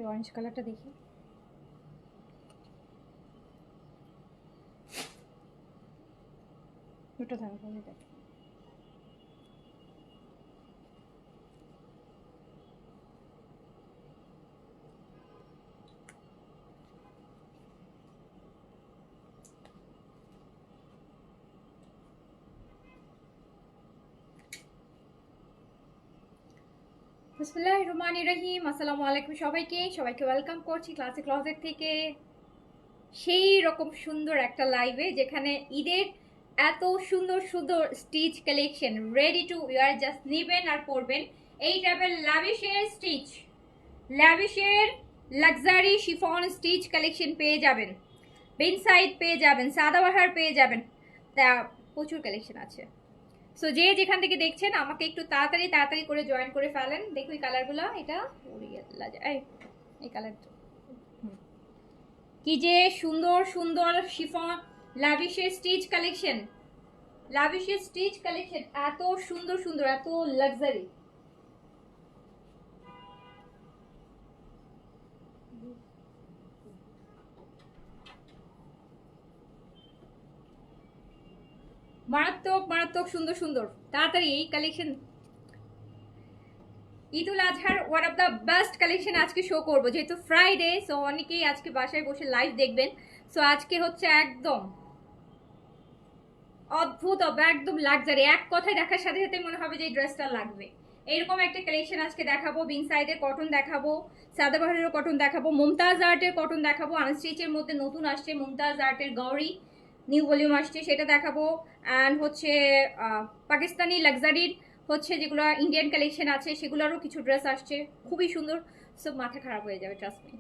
Orange কালারটা দেখি। দুটো থাকবে দেখ। বিসমিল্লাহির রহমানির রহিম। আসসালামু আলাইকুম সবাইকে ওয়েলকাম করছি ক্লাসিক ক্লজেট থেকে সেই রকম সুন্দর একটা লাইভে, যেখানে ঈদের এত সুন্দর সুন্দর stitch collection ready to wire, just নেবেন আর পরবেন। এই টাইপের ল্যাভিশের লাক্সারি শিফন স্টিচ কালেকশন পেয়ে যাবেন, বেন সাইড পেয়ে যাবেন, সাদাবাহার পেয়ে যাবেন, তা প্রচুর কালেকশন আছে। সো যে যেখান থেকে দেখছেন আমাকে একটু তাড়াতাড়ি করে জয়েন করে ফেলেন। দেখো এই কালারগুলো, এটা এই কালারটা কি যে সুন্দর সুন্দর শিফন লাভিশের স্টিচ কালেকশন, এত সুন্দর সুন্দর, এত লাক্সারি। মারাত্মক সুন্দর সুন্দর, তাড়াতাড়ি এই কালেকশন। ঈদুল আজহার one of the best collection আজকে শো করবো, যেহেতু ফ্রাইডে। সো অনেকেই আজকে বাসায় বসে লাইভ দেখবেন। সো আজকে হচ্ছে একদম অদ্ভুত, একদম লাক্সারি। এক কথায় দেখার সাথে সাথে মনে হবে যে এই ড্রেসটা লাগবে, এইরকম একটা কালেকশন আজকে দেখাবো। বিন সাইডের কটন দেখাবো, সাদাবাহারের কটন দেখাবো, মুমতাজ আর্টের কটন দেখাবো, আনস্টিচের মধ্যে নতুন আসছে মুমতাজ আর্টের গৌরি নিউ ভলিউম আসছে, সেটা দেখাবো। অ্যান্ড হচ্ছে পাকিস্তানি লাক্সারির হচ্ছে যেগুলো ইন্ডিয়ান কালেকশন আছে সেগুলোরও কিছু ড্রেস আসছে, খুবই সুন্দর। সব মাথা খারাপ হয়ে যাবে, ট্রাস্ট মি।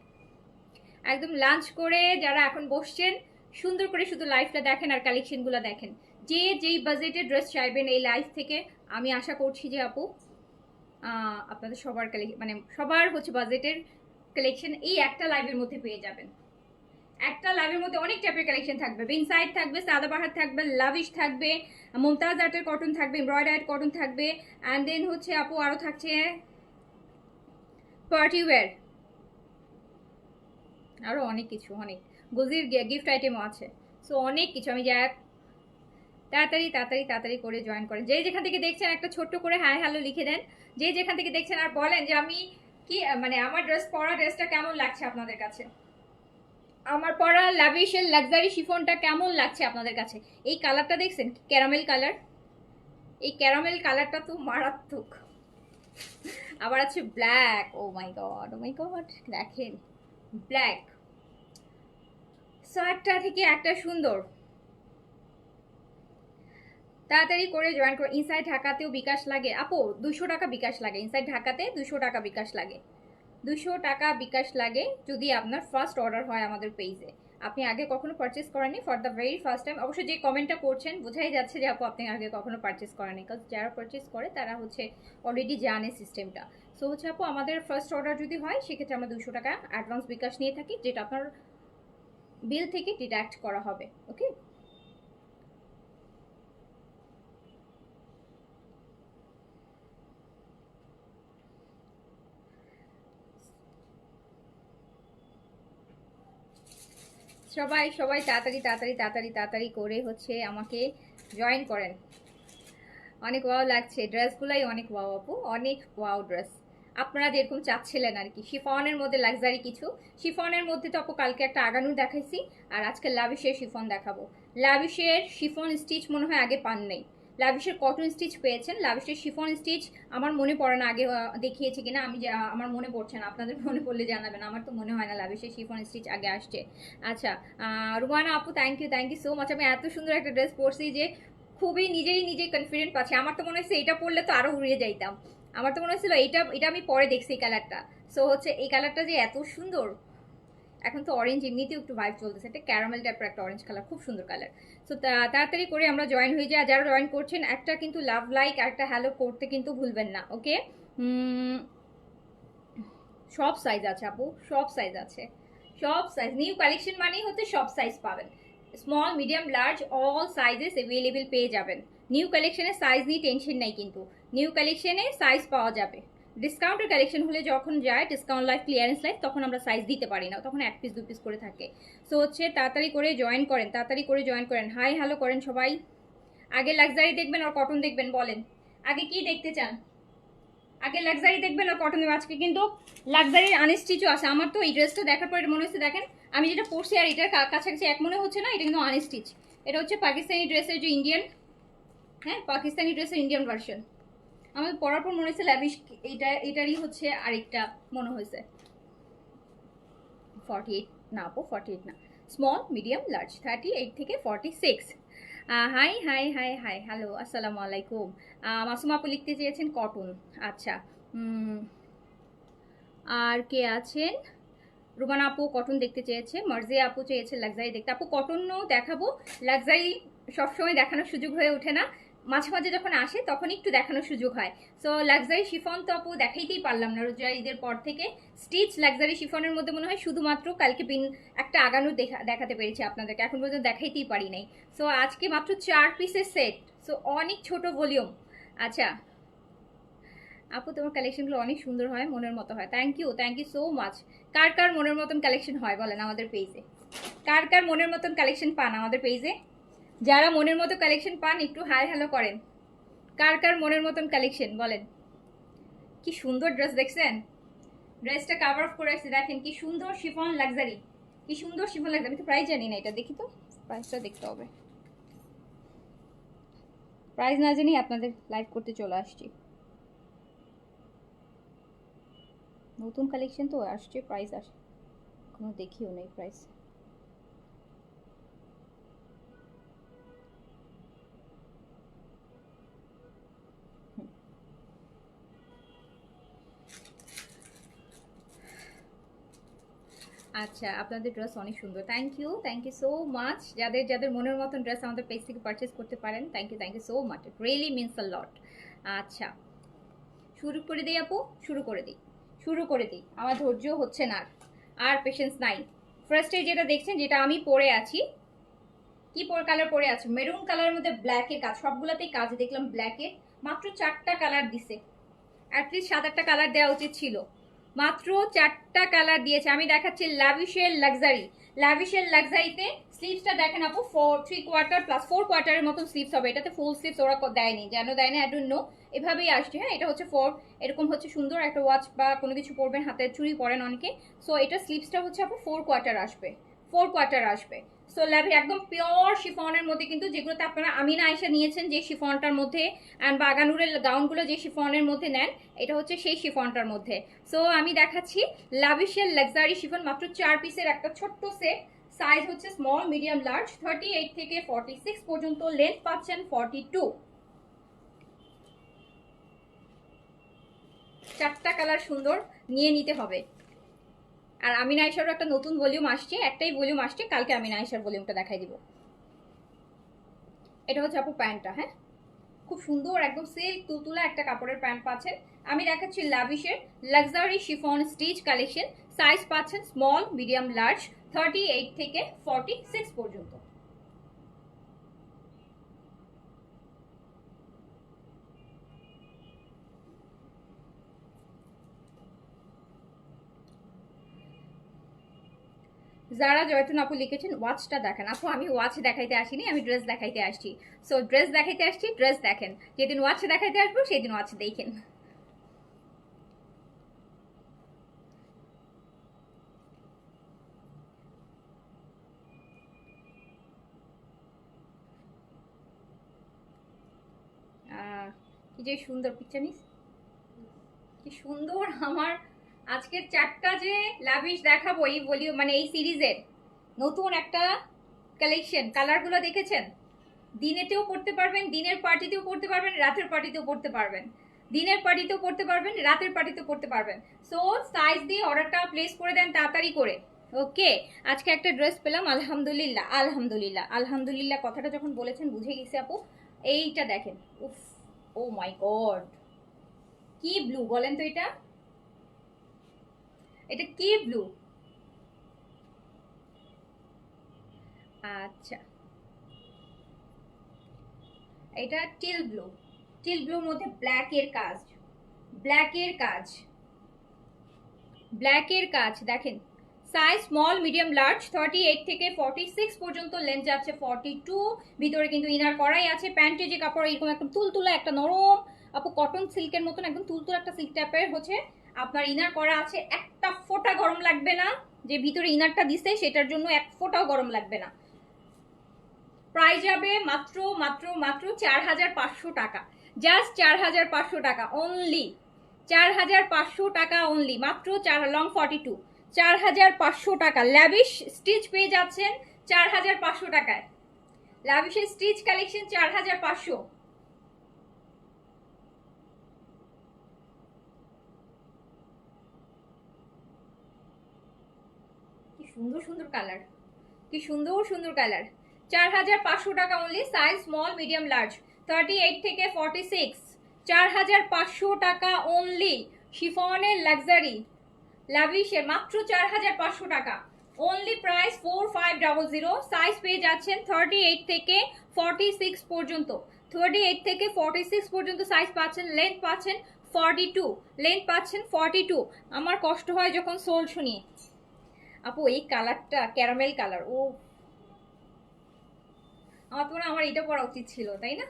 একদম লাঞ্চ করে যারা এখন বসছেন, সুন্দর করে শুধু লাইভটা দেখেন আর কালেকশনগুলো দেখেন। যে যেই বাজেটের ড্রেস চাইবেন এই লাইভ থেকে, আমি আশা করছি যে আপু আপনাদের সবার মানে সবার হচ্ছে বাজেটের কালেকশন এই একটা লাইভের মধ্যে পেয়ে যাবেন। একটা লাইভের মধ্যে অনেক টাইপের কালেকশন থাকবে, বিনসাইড থাকবে, সাদাবাহার থাকবে, লাভিশ থাকবে, মুমতাজ আর্টের কটন থাকবে, এমব্রয়ডারি কটন থাকবে, অ্যান্ড দেন হচ্ছে আপু আরও থাকছে পার্টি ওয়্যার, আরও অনেক কিছু, অনেক গুজির গিফট আইটেমও আছে। সো অনেক কিছু, আমি যা তাড়াতাড়ি করে জয়েন করেন। যে যেখান থেকে দেখছেন একটা ছোট্ট করে হাই হ্যালো লিখে দেন, যে যেখান থেকে দেখছেন, আর বলেন যে আমি কি মানে আমার ড্রেসটা কেমন লাগছে আপনাদের কাছে, আমার পরা লাভিশের লাক্সারি শিফনটা কেমন লাগছে আপনাদের কাছে। এই কালারটা দেখছেন, ক্যারামেল কালার, এই ক্যারামেল কালারটা তো মারাত্মক। আবার আছে ব্ল্যাক, ও মাই গড দেখেন ব্ল্যাক। সো একটা থেকে একটা সুন্দর, তাড়াতাড়ি করে জয়েন করো। ইনসাইড ঢাকাতেও বিকাশ লাগে আপু, 200 টাকা বিকাশ লাগে। ইনসাইড ঢাকাতে 200 টাকা বিকাশ লাগে, 200 টাকা বিকাশ লাগে যদি আপনার ফার্স্ট অর্ডার হয় আমাদের পেজে। আপনি আগে কখনো পারচেস করেননি, for the very first time. অবশ্যই যে কমেন্টটা করছেন বোঝাই যাচ্ছে যে আপু আপনি আগে কখনো পারচেস করেননি, কারণ যারা পারচেস করে তারা হচ্ছে অলরেডি জানে সিস্টেমটা। সো হচ্ছে আপু আমাদের ফার্স্ট অর্ডার যদি হয় সেক্ষেত্রে আমরা 200 টাকা অ্যাডভান্স বিকাশ নিয়ে থাকি, যেটা আপনার বিল থেকে ডিডাক্ট করা হবে। ওকে, সবাই তাড়াতাড়ি করে হচ্ছে আমাকে জয়েন করেন। অনেক ওয়াও লাগছে ড্রেসগুলাই, অনেক ওয়াও আপু, অনেক ওয়াও ড্রেস। আপনারা যেরকম চাচ্ছিলেন আর কি, শিফনের মধ্যে লাক্সারি কিছু। শিফনের মধ্যে তো আপু কালকে একটা আগানুর দেখাইছি, আর আজকে লাভিশের শিফন দেখাবো। লাভিশের শিফন স্টিচ মনে হয় আগে পান নেই, লাভিশের কটন স্টিচ পেয়েছেন। লাভিশের শিফন স্টিচ আমার মনে পড়ে না আগে দেখিয়েছি কিনা, আমার মনে পড়ছে না, আপনাদের মনে পড়লে জানাবেন। আমার তো মনে হয় না লাভিশের শিফন স্টিচ আগে আসছে। আচ্ছা, রুমানা আপু থ্যাংক ইউ সো মাচ। আমি এত সুন্দর একটা ড্রেস পরছি যে খুবই নিজেই কনফিডেন্ট পাচ্ছি। আমার তো মনে হচ্ছে এটা পরলে তো আরো উড়িয়ে যাইতাম। আমার তো মনে হচ্ছিল এটা আমি পরে দেখছি এই কালারটা। সো হচ্ছে এই কালারটা যে এত সুন্দর। এখন তো অরেঞ্জ এমনিতেও একটু ভাইব চলতেছে, একটা ক্যারামেল টাইপের একটা অরেঞ্জ কালার, খুব সুন্দর কালার। সো তাড়াতাড়ি করে আমরা জয়েন হয়ে যাই। যারা জয়েন করছেন একটা কিন্তু লাভ লাইক আর একটা হ্যালো করতে কিন্তু ভুলবেন না, ওকে? সব সাইজ আছে আপু, সব সাইজ আছে, সব সাইজ। নিউ কালেকশন মানেই হচ্ছে সব সাইজ পাবেন, small medium large all sizes available পেয়ে যাবেন। নিউ কালেকশনে সাইজ নিয়ে টেনশন নাই, কিন্তু নিউ কালেকশনে সাইজ পাওয়া যাবে। ডিসকাউন্টের কালেকশন হলে যখন যায় ডিসকাউন্ট লাইফ ক্লিয়ারেন্স লাইফ, তখন আমরা সাইজ দিতে পারি না, তখন 1 পিস 2 পিস করে থাকে। সো হচ্ছে তাড়াতাড়ি করে জয়েন করেন, তাড়াতাড়ি করে জয়েন করেন। হাই হ্যালো করেন সবাই। আগে লাক্সারি দেখবেন আর কটন দেখবেন, বলেন আগে কি দেখতে চান? আগে লাক্সারি দেখবেন আর কটন দেবেন। আজকে কিন্তু লাক্সারির আনস্টিচও আছে। আমার তো এই ড্রেসটা দেখার পরে মনে হচ্ছে, দেখেন আমি যেটা পরছি আর এটার কাছাকাছি এক মনে হচ্ছে না, এটা কিন্তু আনস্টিচ। এটা হচ্ছে পাকিস্তানি ড্রেসের যে ইন্ডিয়ান, হ্যাঁ পাকিস্তানি ড্রেসের ইন্ডিয়ান ভার্সন। আমার পরার পর মনে হচ্ছে ল্যাভিশ এটারই হচ্ছে আরেকটা মনে হয়েছে। 48 না আপু, 48 না, স্মল মিডিয়াম লার্জ 38 থেকে 46। High high high hi hello আসসালামু আলাইকুম। মাসুম আপু লিখতে চেয়েছেন কটন। আচ্ছা, আর কে আছেন? রুমানা আপু কটন দেখতে চেয়েছে, মার্জিয়া আপু চেয়েছে লাক্সারি দেখতে। আপু কটনও দেখাবো, লাক্সারি সবসময় দেখানোর সুযোগ হয়ে ওঠে না, মাঝে মাঝে যখন আসে তখন একটু দেখানোর সুযোগ হয়। সো লাক্সারি শিফন তো আপু দেখাইতেই পারলাম না রোজা ঈদের পর থেকে। স্টিচ লাক্সারি শিফনের মধ্যে মনে হয় শুধুমাত্র কালকে একটা আগানো দেখাতে পেরেছি আপনাদেরকে, এখন পর্যন্ত দেখাইতেই পারি নাই। সো আজকে মাত্র 4 পিসের সেট, সো অনেক ছোট ভলিউম। আচ্ছা আপু তোমার কালেকশনগুলো অনেক সুন্দর হয়, মনের মতো হয়। Thank you so much. কার কার মনের মতন কালেকশন হয় বলেন আমাদের পেজে? কার কার মনের মতন কালেকশন পান আমাদের পেজে? যারা মনের মতো কালেকশন পান একটু হাই হ্যালো করেন। কার কার মনের মতন কালেকশন বলেন? কি সুন্দর ড্রেস দেখছেন, ড্রেসটা কাভার অফ করে আছে, দেখেন কি সুন্দর শিফন লাক্সারি, কি সুন্দর শিফন লাক্সারি। আমি তো প্রাইস জানি না, এটা দেখি তো, প্রাইসটা দেখতে হবে। প্রাইস না জানি আপনাদের লাইভ করতে চলে আসছি। নতুন কালেকশন তো আসছে, প্রাইস আসে কোনো দেখিও নেই প্রাইস। আচ্ছা আপনাদের ড্রেস অনেক সুন্দর, থ্যাংক ইউ সো মাচ। যাদের যাদের মনের মতন ড্রেস আমাদের পেজ থেকে পারচেস করতে পারেন, thank you so much, it really means a lot. আচ্ছা শুরু করে দিই আপু, শুরু করে দিই, আমার ধৈর্য হচ্ছে না আর পেশেন্স নাই। ফার্স্টে যেটা দেখছেন, যেটা আমি পরে আছি, কি কালার পরে আছে, মেরুন কালারের মধ্যে ব্ল্যাকের কাজ, সবগুলোতেই কাজ দেখলাম ব্ল্যাকের। মাত্র 4টা কালার দিছে, অ্যাটলিস্ট 7-8টা কালার দেওয়া উচিত ছিল, মাত্র 4টা কালার দিয়েছে। আমি দেখাচ্ছি লাভিশের লাক্সারি। লাভিশের লাক্সারিতে স্লিভসটা দেখেন আপু, 3/4 প্লাস 4 কোয়ার্টারের মতন স্লিভস হবে। এটাতে ফুল স্লিভস ওরা দেয়নি, যেন দেয় না, আই ডোন্ট নো, এভাবেই আসছে। হ্যাঁ এটা হচ্ছে 4, এরকম হচ্ছে সুন্দর একটা ওয়াচ বা কোনো কিছু পরবেন, হাতের চুড়ি পরেন অনেকে। সো এটা স্লিভসটা হচ্ছে আপু 4 কোয়ার্টার আসবে, 4 কোয়ার্টার আসবে। সো লাভি একদম পিওর শিফনের মধ্যে, কিন্তু যেগুলোতে আপনারা আমিনা আয়েশা নিয়েছেন যে শিফনটার মধ্যে, অ্যান্ড বাগানুরের গাউনগুলো যে শিফনের মধ্যে নেন, এটা হচ্ছে সেই শিফনটার মধ্যে। সো আমি দেখাচ্ছি লাভিশের লাক্সারি শিফন, মাত্র 4 পিসের একটা ছোট্ট সেট। সাইজ হচ্ছে স্মল মিডিয়াম লার্জ 38 থেকে 46 পর্যন্ত, লেন্থ পাচ্ছেন 42। 4টা কালার সুন্দর, নিয়ে নিতে হবে। আর আমিনা আয়েশারও একটা নতুন ভলিউম আসছে, একটাই ভলিউম আসছে, কালকে আমিনা আয়েশার ভলিউমটা দেখাই দিব। এটা হচ্ছে আপু প্যান্টটা, হ্যাঁ খুব সুন্দর একদম সিল্ক তুলতুলা একটা কাপড়ের প্যান্ট পাচ্ছেন। আমি দেখাচ্ছি লাভিশের luxury chiffon stitch collection. Size পাচ্ছেন স্মল মিডিয়াম লার্জ 38 থেকে 46 পর্যন্ত। যারা জয়তুন আপু লিখেছেন ওয়াচটা দেখেন। আপু আমি ওয়াচ দেখাইতে আসিনি, আমি ড্রেস দেখাইতে আসছি। সো ড্রেস দেখাইতে আসছি, ড্রেস দেখেন। যেদিন ওয়াচ দেখাইতে আসবো সেদিন ওয়াচ দেখেন। যে সুন্দর পিকচার নিস, কি সুন্দর। আমার আজকের 4টা যে লাভিশ দেখাবো এই ভলিউম মানে এই সিরিজের নতুন একটা কালেকশন, কালারগুলো দেখেছেন? দিনেতেও পড়তে পারবেন, দিনের পার্টিতেও পড়তে পারবেন, রাতের পার্টিতেও পড়তে পারবেন, দিনের পার্টিতেও পড়তে পারবেন, রাতের পার্টিতেও পড়তে পারবেন। সো সাইজ দিয়ে অর্ডারটা প্লেস করে দেন তাড়াতাড়ি করে। ওকে, আজকে একটা ড্রেস পেলাম, আলহামদুলিল্লাহ আলহামদুলিল্লাহ আলহামদুলিল্লাহ। কথাটা যখন বলেছেন বুঝে গেছি আপু। এইটা দেখেন, উফ, ও মাই গড, কি ব্লু বলেন তো এটা, এটা কি ব্লু? আচ্ছা, এটা টিল ব্লু, টিল ব্লুর মধ্যে ব্ল্যাকের কাজ, ব্ল্যাকের কাজ, ব্ল্যাকের কাজ দেখেন। সাইজ স্মল মিডিয়াম লার্জ 38 থেকে 46 পর্যন্ত লেন্থ যাচ্ছে 42। ভিতরে কিন্তু ইনার করাই আছে। প্যান্টের যে কাপড় এরকম একদম তুলতুলা একটা নরম আপু কটন সিল্কের মতন একদম তুলতুলা একটা সিল্ক টাইপের হচ্ছে আপনার ইনার করা আছে। একটা ফোঁটা গরম লাগবে না, যে ভিতরে ইনারটা দিছে সেটার জন্য এক ফোঁটাও গরম লাগবে না। প্রাইস যাবে মাত্র মাত্র মাত্র 4500 টাকা, জাস্ট 4500 টাকা অনলি, 4500 টাকা অনলি, মাত্র 4 লং 42, 4500 টাকা। ল্যাভিশ স্টিচ পেয়ে যাচ্ছেন 4500 টাকায়, ল্যাভিশের স্টিচ কালেকশন 4500। কি সুন্দর সুন্দর কালার, কি সুন্দর সুন্দর কালার। 4500 টাকা only, size small medium large 38 থেকে 46, 4500 টাকা অনলি। শিফনের লাক্সারি লাভিশের মাত্র 4500 টাকা অনলি, প্রাইস 4500। সাইজ পেয়ে যাচ্ছেন 38 থেকে 46 পর্যন্ত, 38 থেকে 46 পর্যন্ত সাইজ পাচ্ছেন। লেন্থ পাচ্ছেন 42, লেন্থ পাচ্ছেন 42। আমার কষ্ট হয় যখন সোল শুনি আপু, এই কালারটা ক্যারামেল কালার, ও আমার তো আমার এটা পরা উচিত ছিল, তাই না?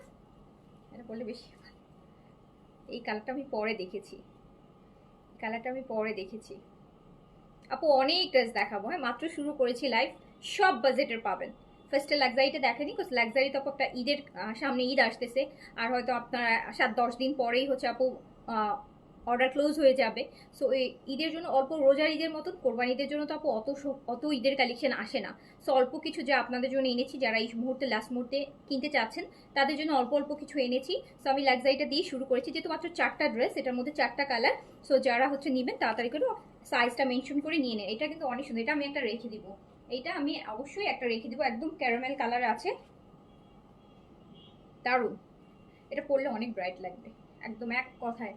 এটা পরলে বেশি, এই কালারটা আমি পরে দেখেছি, কালারটা আমি পরে দেখেছি আপু। অনেক ড্রেস দেখাবো, হ্যাঁ মাত্র শুরু করেছি লাইভ, সব বাজেটের পাবেন। ফার্স্টে লাক্সারিটা দেখেনি, লাক্সারি তো আপু একটা ঈদের সামনে ঈদ আসতেছে, আর হয়তো আপনার 7-10 দিন পরেই হচ্ছে আপু অর্ডার ক্লোজ হয়ে যাবে। সো এই ঈদের জন্য অল্প, রোজার ঈদের মতন কোরবানি ঈদের জন্য তো আপু অত ঈদের কালেকশন আসে না। সো অল্প কিছু যা আপনাদের জন্য এনেছি, যারা এই মুহূর্তে লাস্ট মুহূর্তে কিনতে চাচ্ছেন তাদের জন্য অল্প অল্প কিছু এনেছি। সো আমি লাক্সারিটা দিয়ে শুরু করেছি, যেহেতু মাত্র 4টা ড্রেস, এটার মধ্যে 4টা কালার। সো যারা হচ্ছে নেবেন তাড়াতাড়ি করে সাইজটা মেনশন করে নিয়ে নেন। এটা কিন্তু অনেক সুন্দর, এটা আমি একটা রেখে দিব, এইটা আমি অবশ্যই একটা রেখে দিব, একদম ক্যারামেল কালার আছে, দারুণ। এটা পরলে অনেক ব্রাইট লাগবে, একদম এক কথায়।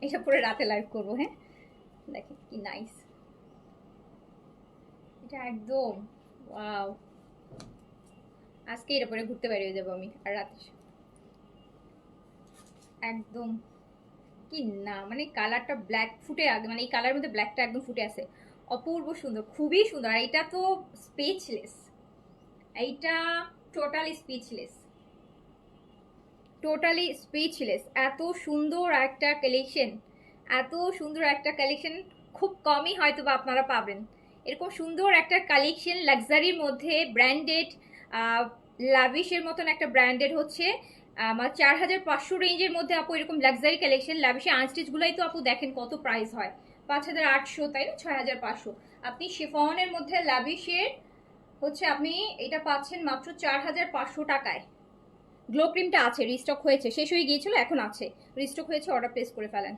এটা পরে রাতে লাইভ করবো, হ্যাঁ দেখেন কি নাইস, এটা একদম ওয়াও। আজকে এটা পরে ঘুরতে বেরিয়ে যাবো আমি, আর রাতে একদম কি না, মানে কালারটা ব্ল্যাক ফুটে, মানে এই কালারের মধ্যে ব্ল্যাকটা একদম ফুটে আছে, অপূর্ব সুন্দর, খুবই সুন্দর। আর এটা তো স্পিচলেস, এইটা টোটালি স্পিচলেস, টোটালি স্পিচলেস। এত সুন্দর একটা কালেকশন, এত সুন্দর একটা কালেকশন খুব কমই হয়তো বা আপনারা পাবেন। এরকম সুন্দর একটা কালেকশন লাক্সারির মধ্যে ব্র্যান্ডেড, লাভিশের মতন একটা ব্র্যান্ডেড হচ্ছে আমার 4500 রেঞ্জের মধ্যে আপু এরকম লাক্সারি কালেকশন। লাভিশের আনস্টিচগুলোই তো আপু দেখেন কত প্রাইস হয়, 5800, তাই না, 6500। আপনি শিফনের মধ্যে লাভিশের হচ্ছে আপনি এটা পাচ্ছেন মাত্র 4500 টাকায়। গ্লো ক্রিমটা আছে, রিস্টক হয়েছে, শেষ হয়ে গিয়েছিল, এখন আছে, রিস্টক হয়েছে, অর্ডার প্লেস করে ফেলেন।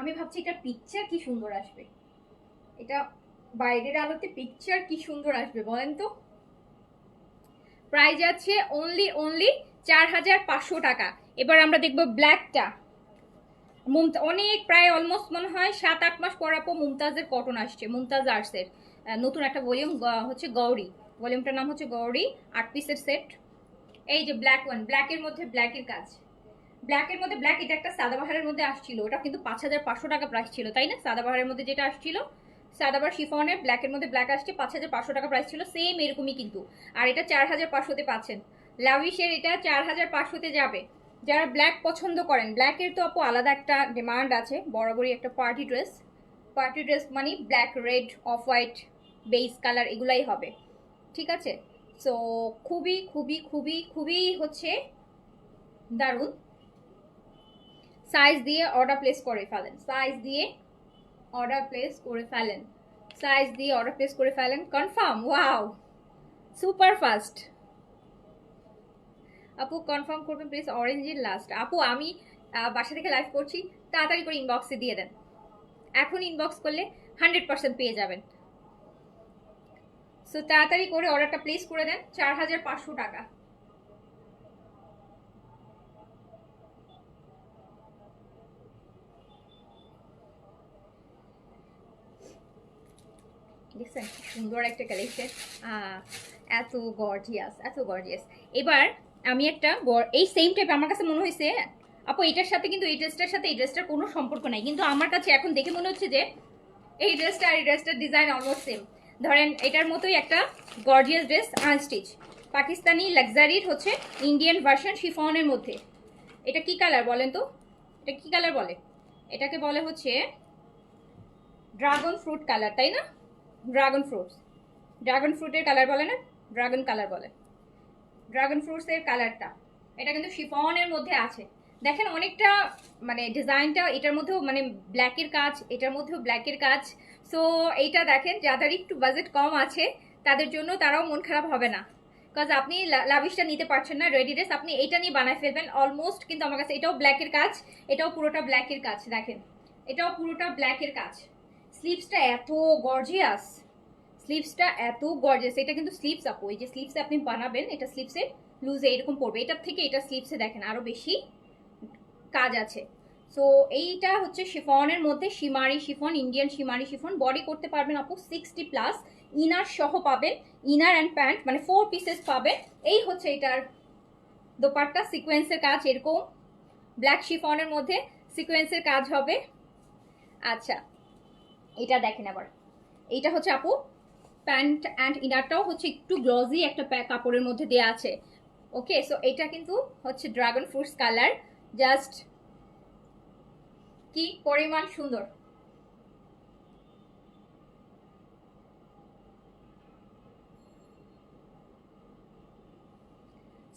আমি ভাবছি এটা পিকচার কি সুন্দর আসবে, এটা বাইরের আলোতে পিকচার কি সুন্দর আসবে বলেন তো। প্রাইস আছে অনলি অনলি 4500 টাকা। এবার আমরা দেখবো ব্ল্যাকটা, অনেক প্রায় অলমোস্ট মনে হয় 7-8 মাস পর আপু মুমতাজের কটন আসছে, মুমতাজ আর্টসের নতুন একটা ভলিউম হচ্ছে গৌরী, ভলিউমটার নাম হচ্ছে গৌরী, 8 পিসের সেট। এই যে ব্ল্যাক ওয়ান, ব্ল্যাকের মধ্যে ব্ল্যাকের কাজ, ব্ল্যাকের মধ্যে ব্ল্যাক, এটা একটা সাদাবাহারের মধ্যে আসছিল, ওটা কিন্তু 5500 টাকা প্রাইস ছিল, তাই না? সাদাবাহারের মধ্যে যেটা আসছিল, সাদাবাহার শিফনের ব্ল্যাকের মধ্যে ব্ল্যাক আসছে, 5500 টাকা প্রাইস ছিল, সেম এরকমই কিন্তু। আর এটা 4500-তে পাচ্ছেন। লাভিশের এটা 4500-তে যাবে, যারা ব্ল্যাক পছন্দ করেন, ব্ল্যাকের তো আপু আলাদা একটা ডিমান্ড আছে, বরাবরই একটা পার্টি ড্রেস মানে black, red, off white, base colour এগুলাই হবে, ঠিক আছে। সো খুবই খুবই খুবই খুবই হচ্ছে দারুণ। সাইজ দিয়ে অর্ডার প্লেস করে ফেলেন, সাইজ দিয়ে অর্ডার প্লেস করে ফেলেন, সাইজ দিয়ে অর্ডার প্লেস করে ফেলেন, কনফার্ম। ওয়াও, সুপার ফাস্ট আপু, কনফার্ম করবেন প্লিজ। অরেঞ্জের লাস্ট আপু, আমি বাসা থেকে লাইভ করছি, তাড়াতাড়ি করে ইনবক্সে দিয়ে দেন, এখন ইনবক্স করলে 100% পেয়ে যাবেন। সো তাড়াতাড়ি করে অর্ডারটা প্লেস করে দেন, 4500 টাকা। দেখছেন সুন্দর একটা কালেকশন, এত গর্জিয়াস, এত গর্জিয়াস। এবার আমি একটা এই সেম টাইপ আমার কাছে মনে হয়েছে আপু, এটার সাথে কিন্তু এই ড্রেসটার সাথে এই ড্রেসটার কোনো সম্পর্ক নাই, কিন্তু আমার কাছে এখন দেখে মনে হচ্ছে যে এই ড্রেসটা আর এই ড্রেসটার ডিজাইন অলমোস্ট সেম। ধরেন এটার মতোই একটা গর্জিয়াস ড্রেস, আনস্টিচ, পাকিস্তানি লাক্সারির হচ্ছে ইন্ডিয়ান ভার্সন শিফনের মধ্যে। এটা কি কালার বলেন তো, এটা কি কালার বলে? এটাকে বলে হচ্ছে ড্রাগন ফ্রুট কালার, তাই না? ড্রাগন ফ্রুটের কালার বলে না, ড্রাগন কালার বলে, ড্রাগন ফ্রুটসের কালারটা। এটা কিন্তু শিফনের মধ্যে আছে, দেখেন অনেকটা মানে ডিজাইনটা এটার মধ্যেও মানে ব্ল্যাকের কাজ, এটার মধ্যেও ব্ল্যাকের কাজ। সো এইটা দেখেন যাদের একটু বাজেট কম আছে তাদের জন্য, তারাও মন খারাপ হবে না, বিকজ আপনি লাভিশটা নিতে পারছেন না রেডি ড্রেস, আপনি এইটা নিয়ে বানায় ফেলবেন অলমোস্ট। কিন্তু আমার কাছে এটাও ব্ল্যাকের কাজ, এটাও পুরোটা ব্ল্যাকের কাজ, দেখেন এটাও পুরোটা ব্ল্যাকের কাজ। স্লিভসটা এত গর্জিয়াস, স্লিভসটা এত গর্জিয়াস, এটা কিন্তু স্লিভস আপু, এই যে স্লিভসে আপনি বানাবেন, এটা স্লিভসে লুজে এরকম পড়বে, এটার থেকে এটা স্লিভসে দেখেন আরো বেশি কাজ আছে। সো এইটা হচ্ছে শিফনের মধ্যে, শিমারি শিফন, ইন্ডিয়ান শিমারি শিফন। বডি করতে পারবেন আপু 60+, ইনার সহ পাবেন, ইনার অ্যান্ড প্যান্ট মানে 4 পিসেস পাবেন। এই হচ্ছে এটার দোপাট্টা, সিকোয়েন্সের কাজ এরকম, ব্ল্যাক শিফনের মধ্যে সিকোয়েন্সের কাজ হবে। আচ্ছা এটা দেখেন আবার, এইটা হচ্ছে আপু প্যান্ট অ্যান্ড ইনারটাও হচ্ছে একটু গ্লজি একটা কাপড়ের মধ্যে দেওয়া আছে। ওকে, সো এটা কিন্তু হচ্ছে ড্রাগন ফ্রুটস কালার, জাস্ট কি পরিমাণ সুন্দর।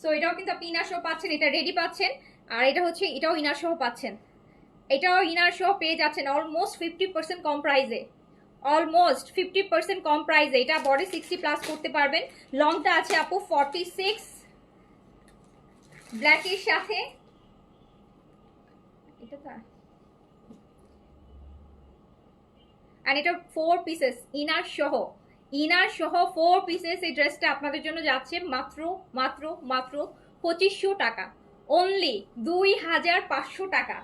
সো এটাও কিন্তু আপনি ইনার সহ পাচ্ছেন, এটা রেডি পাচ্ছেন, আর এটা হচ্ছে এটাও ইনার সহ পাচ্ছেন, এটাও ইনার সহ পেয়ে যাচ্ছেন অলমোস্ট 50% কম প্রাইসে, অলমোস্ট 50% কম প্রাইসে। এটা বডি 60+ করতে পারবেন। লংটা আছে আপু 46, ব্ল্যাকের সাথে এটা তো, আর এটা 4 পিসেস ইনার সহ, ইনার সহ 4 পিসেস। এই ড্রেসটা আপনাদের জন্য যাচ্ছে মাত্র মাত্র মাত্র 2500 টাকা, অনলি 2500 টাকা।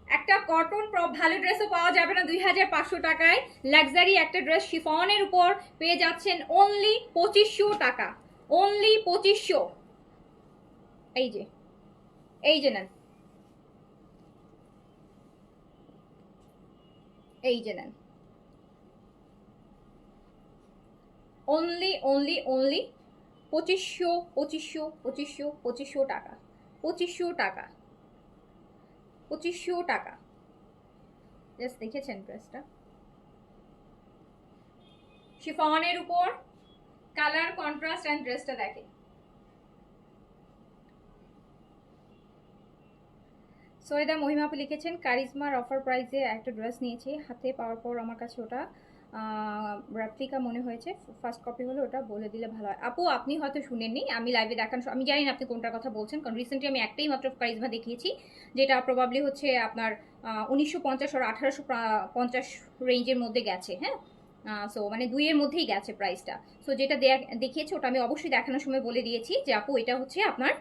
একটা কটন ভালো ড্রেসও পাওয়া যাবে না 2500 টাকায়। লাক্সারি একটা ড্রেস শিফনের উপর পেয়ে যাচ্ছেন অনলি 2500 টাকা, অনলি 2500। এই যে, এই যে নেন, এই যে নেন, অনলি অনলি অনলি 2500, 2500, 2500, 2500 টাকা, 2500 টাকা, 2500 টাকা। জাস্ট দেখেছেন ড্রেসটা, শিফনের উপর কালার কন্ট্রাস্ট অ্যান্ড ড্রেসটা দেখেন। সৈয়দা মহিমাপু লিখেছেন কারিজমার অফার প্রাইসে একটা ড্রেস নিয়েছি, হাতে পাওয়ার পর আমার কাছে ওটা রেপ্লিকা মনে হয়েছে, ফার্স্ট কপি হলে ওটা বলে দিলে ভালো হয়। আপু আপনি হয়তো শুনেননি, আমি লাইভে দেখান, আমি জানি না আপনি কোনটার কথা বলছেন, কারণ রিসেন্টলি আমি একটাই মাত্র কারিজমা দেখিয়েছি, যেটা প্রবাবলি হচ্ছে আপনার 1950 আর 1850 রেঞ্জের মধ্যে গেছে। হ্যাঁ, সো মানে 2-এর মধ্যেই গেছে প্রাইসটা। সো যেটা দেখিয়েছি ওটা আমি অবশ্যই দেখানোর সময় বলে দিয়েছি যে আপু এটা হচ্ছে আপনার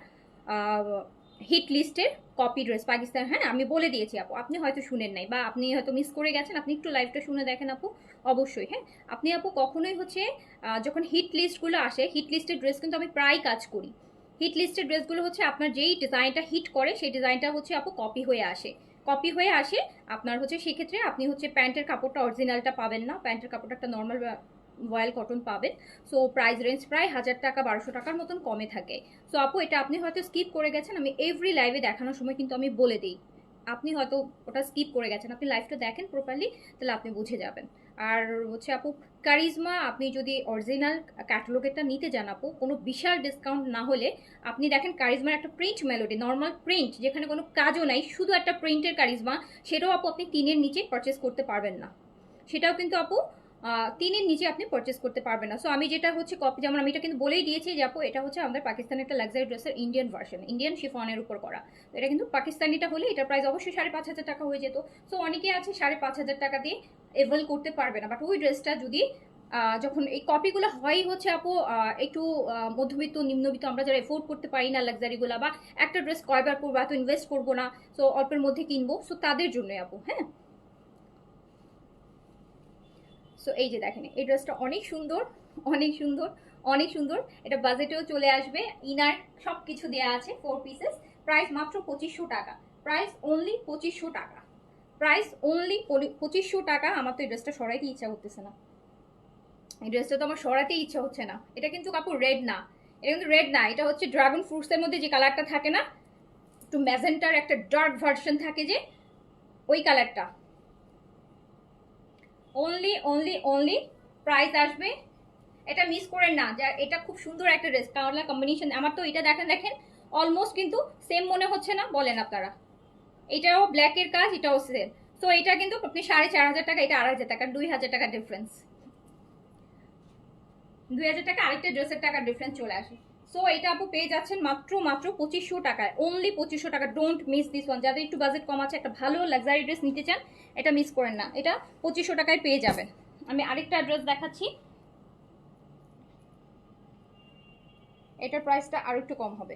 হিট লিস্টের কপি ড্রেস পাকিস্তান। হ্যাঁ, আমি বলে দিয়েছি আপু, আপনি হয়তো শুনেন নাই বা আপনি হয়তো মিস করে গেছেন, আপনি একটু লাইভটা শুনে দেখেন আপু অবশ্যই। হ্যাঁ, আপনি আপু কখনোই হচ্ছে যখন হিট লিস্টগুলো আসে, হিট লিস্টের ড্রেস কিন্তু আমি প্রায় কাজ করি, হিট লিস্টের ড্রেসগুলো হচ্ছে আপনার যেই ডিজাইনটা হিট করে সেই ডিজাইনটা হচ্ছে আপু কপি হয়ে আসে, কপি হয়ে আসে আপনার হচ্ছে। সেক্ষেত্রে আপনি হচ্ছে প্যান্টের কাপড়টা অরিজিনালটা পাবেন না, প্যান্টের কাপড়টা একটা নর্মাল ভয়েল কটন পাবেন। সো প্রাইস রেঞ্জ প্রায় 1000 টাকা 1200 টাকার মতন কমে থাকে। সো আপু এটা আপনি হয়তো স্কিপ করে গেছেন, আমি এভরি লাইভে দেখানোর সময় কিন্তু আমি বলে দিই, আপনি হয়তো ওটা স্কিপ করে গেছেন, আপনি লাইভটা দেখেন প্রপারলি, তাহলে আপনি বুঝে যাবেন। আর হচ্ছে আপু কারিজমা আপনি যদি অরিজিনাল ক্যাটালগেরটা নিতে যান আপু, কোনো বিশাল ডিসকাউন্ট না হলে আপনি দেখেন কারিজমার একটা প্রিন্ট মেলোডি, নর্মাল প্রিন্ট যেখানে কোনো কাজও নাই, শুধু একটা প্রিন্টের কারিজমা, সেটাও আপু আপনি 3-এর নিচে পারচেস করতে পারবেন না। সেটাও কিন্তু আপু 3-এর নিচে আপনি পারচেস করতে পারবেন না। সো আমি যেটা হচ্ছে কপি, যেমন আমি এটা কিন্তু বলেই দিয়েছি যে আপু এটা হচ্ছে আমাদের পাকিস্তানের একটা লাক্সারি ড্রেসের ইন্ডিয়ান ভার্সন, ইন্ডিয়ান শিফনের উপর করা। তো এটা কিন্তু পাকিস্তানিটা হলে এটার প্রাইস অবশ্যই 5500 টাকা হয়ে যেত। সো অনেকে আছে 5500 টাকা দিয়ে এভেল করতে পারবে না। বাট ওই ড্রেসটা যদি যখন এই কপিগুলো হয় হচ্ছে আপু একটু মধ্যবিত্ত নিম্নবিত্ত, আমরা যারা এফোর্ড করতে পারি না লাক্সারিগুলো, বা একটা ড্রেস কয়বার করবো, এত ইনভেস্ট করবো না, সো অল্পের মধ্যে কিনবো, সো তাদের জন্যই আপু। হ্যাঁ, সো এই যে দেখেন এই ড্রেসটা অনেক সুন্দর, অনেক সুন্দর, অনেক সুন্দর। এটা বাজেটেও চলে আসবে, ইনার সব কিছু দেওয়া আছে, 4 পিসেস, প্রাইস মাত্র 2500 টাকা, প্রাইস অনলি 2500 টাকা, প্রাইস অনলি 2500 টাকা। আমার তো এই ড্রেসটা সরাইতে ইচ্ছা করতেছে না, এই ড্রেসটা তো আমার সরাতেই ইচ্ছা হচ্ছে না। এটা কিন্তু কাপড় রেড না, এটা কিন্তু রেড না, এটা হচ্ছে ড্রাগন ফ্রুটসের মধ্যে যে কালারটা থাকে না, একটু ম্যাজেন্টার একটা ডার্ক ভার্সন থাকে যে, ওই কালারটা। অনলি অনলি অনলি প্রাইস আসবে, এটা মিস করেন না, যা এটা খুব সুন্দর একটা ড্রেস, কালার কম্বিনেশন। আমার তো এটা দেখেন দেখেন অলমোস্ট কিন্তু সেম মনে হচ্ছে না, বলেন আপনারা? এটাও ব্ল্যাকের কাজ, এটাও সেম। তো এটা কিন্তু আপনি 4500 টাকা, এটা 2500 টাকা, 2000 টাকা ডিফারেন্স, 2000 টাকা আরেকটা ড্রেসের টাকা ডিফারেন্স চলে আসে। সো এটা আপু পেয়ে যাচ্ছেন মাত্র মাত্র 2500 টাকায়, অনলি 2500 টাকা। ডোন্ট মিস দিস ওয়ান, যাদের একটু বাজেট কম আছে, একটা ভালো লাক্সারি ড্রেস নিতে চান, এটা মিস করেন না, এটা 2500 টাকায় পেয়ে যাবেন। আমি আরেকটা ড্রেস দেখাচ্ছি, এটার প্রাইসটা আরো একটু কম হবে।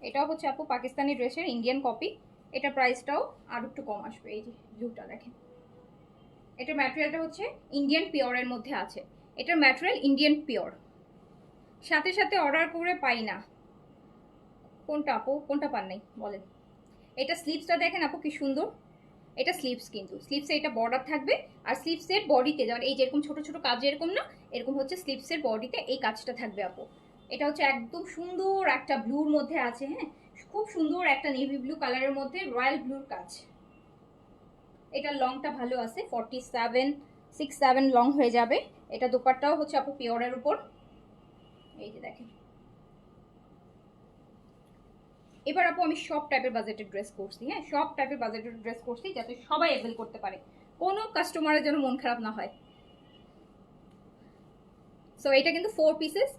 এটাও হচ্ছে আপু পাকিস্তানি ড্রেসের ইন্ডিয়ান কপি, এটার প্রাইসটাও আরো একটু কম আসবে। এই যে ব্লুটা দেখেন, এটার ম্যাটেরিয়ালটা হচ্ছে ইন্ডিয়ান পিওরের মধ্যে আছে, এটার ম্যাটেরিয়াল ইন্ডিয়ান পিওর। সাথে সাথে অর্ডার করে পাই না, কোনটা আপু, কোনটা পান নাই বলেন? এটা স্লিভসটা দেখেন আপু কি সুন্দর, এটা স্লিভস, কিন্তু স্লিভসে এটা বর্ডার থাকবে, আর স্লিভসের বডিতে যেমন এই যেরকম ছোট ছোট কাজ এরকম না, এরকম হচ্ছে স্লিভসের বডিতে এই কাজটা থাকবে আপু। এটা হচ্ছে একদম সুন্দর একটা ব্লুর মধ্যে আছে, হ্যাঁ, খুব সুন্দর একটা নেভি ব্লু কালারের মধ্যে রয়্যাল ব্লুর কাজ। এটা লংটা ভালো আছে, 47-67 লং হয়ে যাবে। এটা দোপাট্টাও হচ্ছে আপু পিওরের উপর, এই যে দেখেন। এবার আপু আমি সব টাইপের বাজেটের ড্রেস করছি, হ্যাঁ, সব টাইপের বাজেটের ড্রেস করছি, যাতে সবাই অ্যাভেল করতে পারে, কোনো কাস্টমারের যেন মন খারাপ না হয়। সো এটা কিন্তু 4 পিসেস,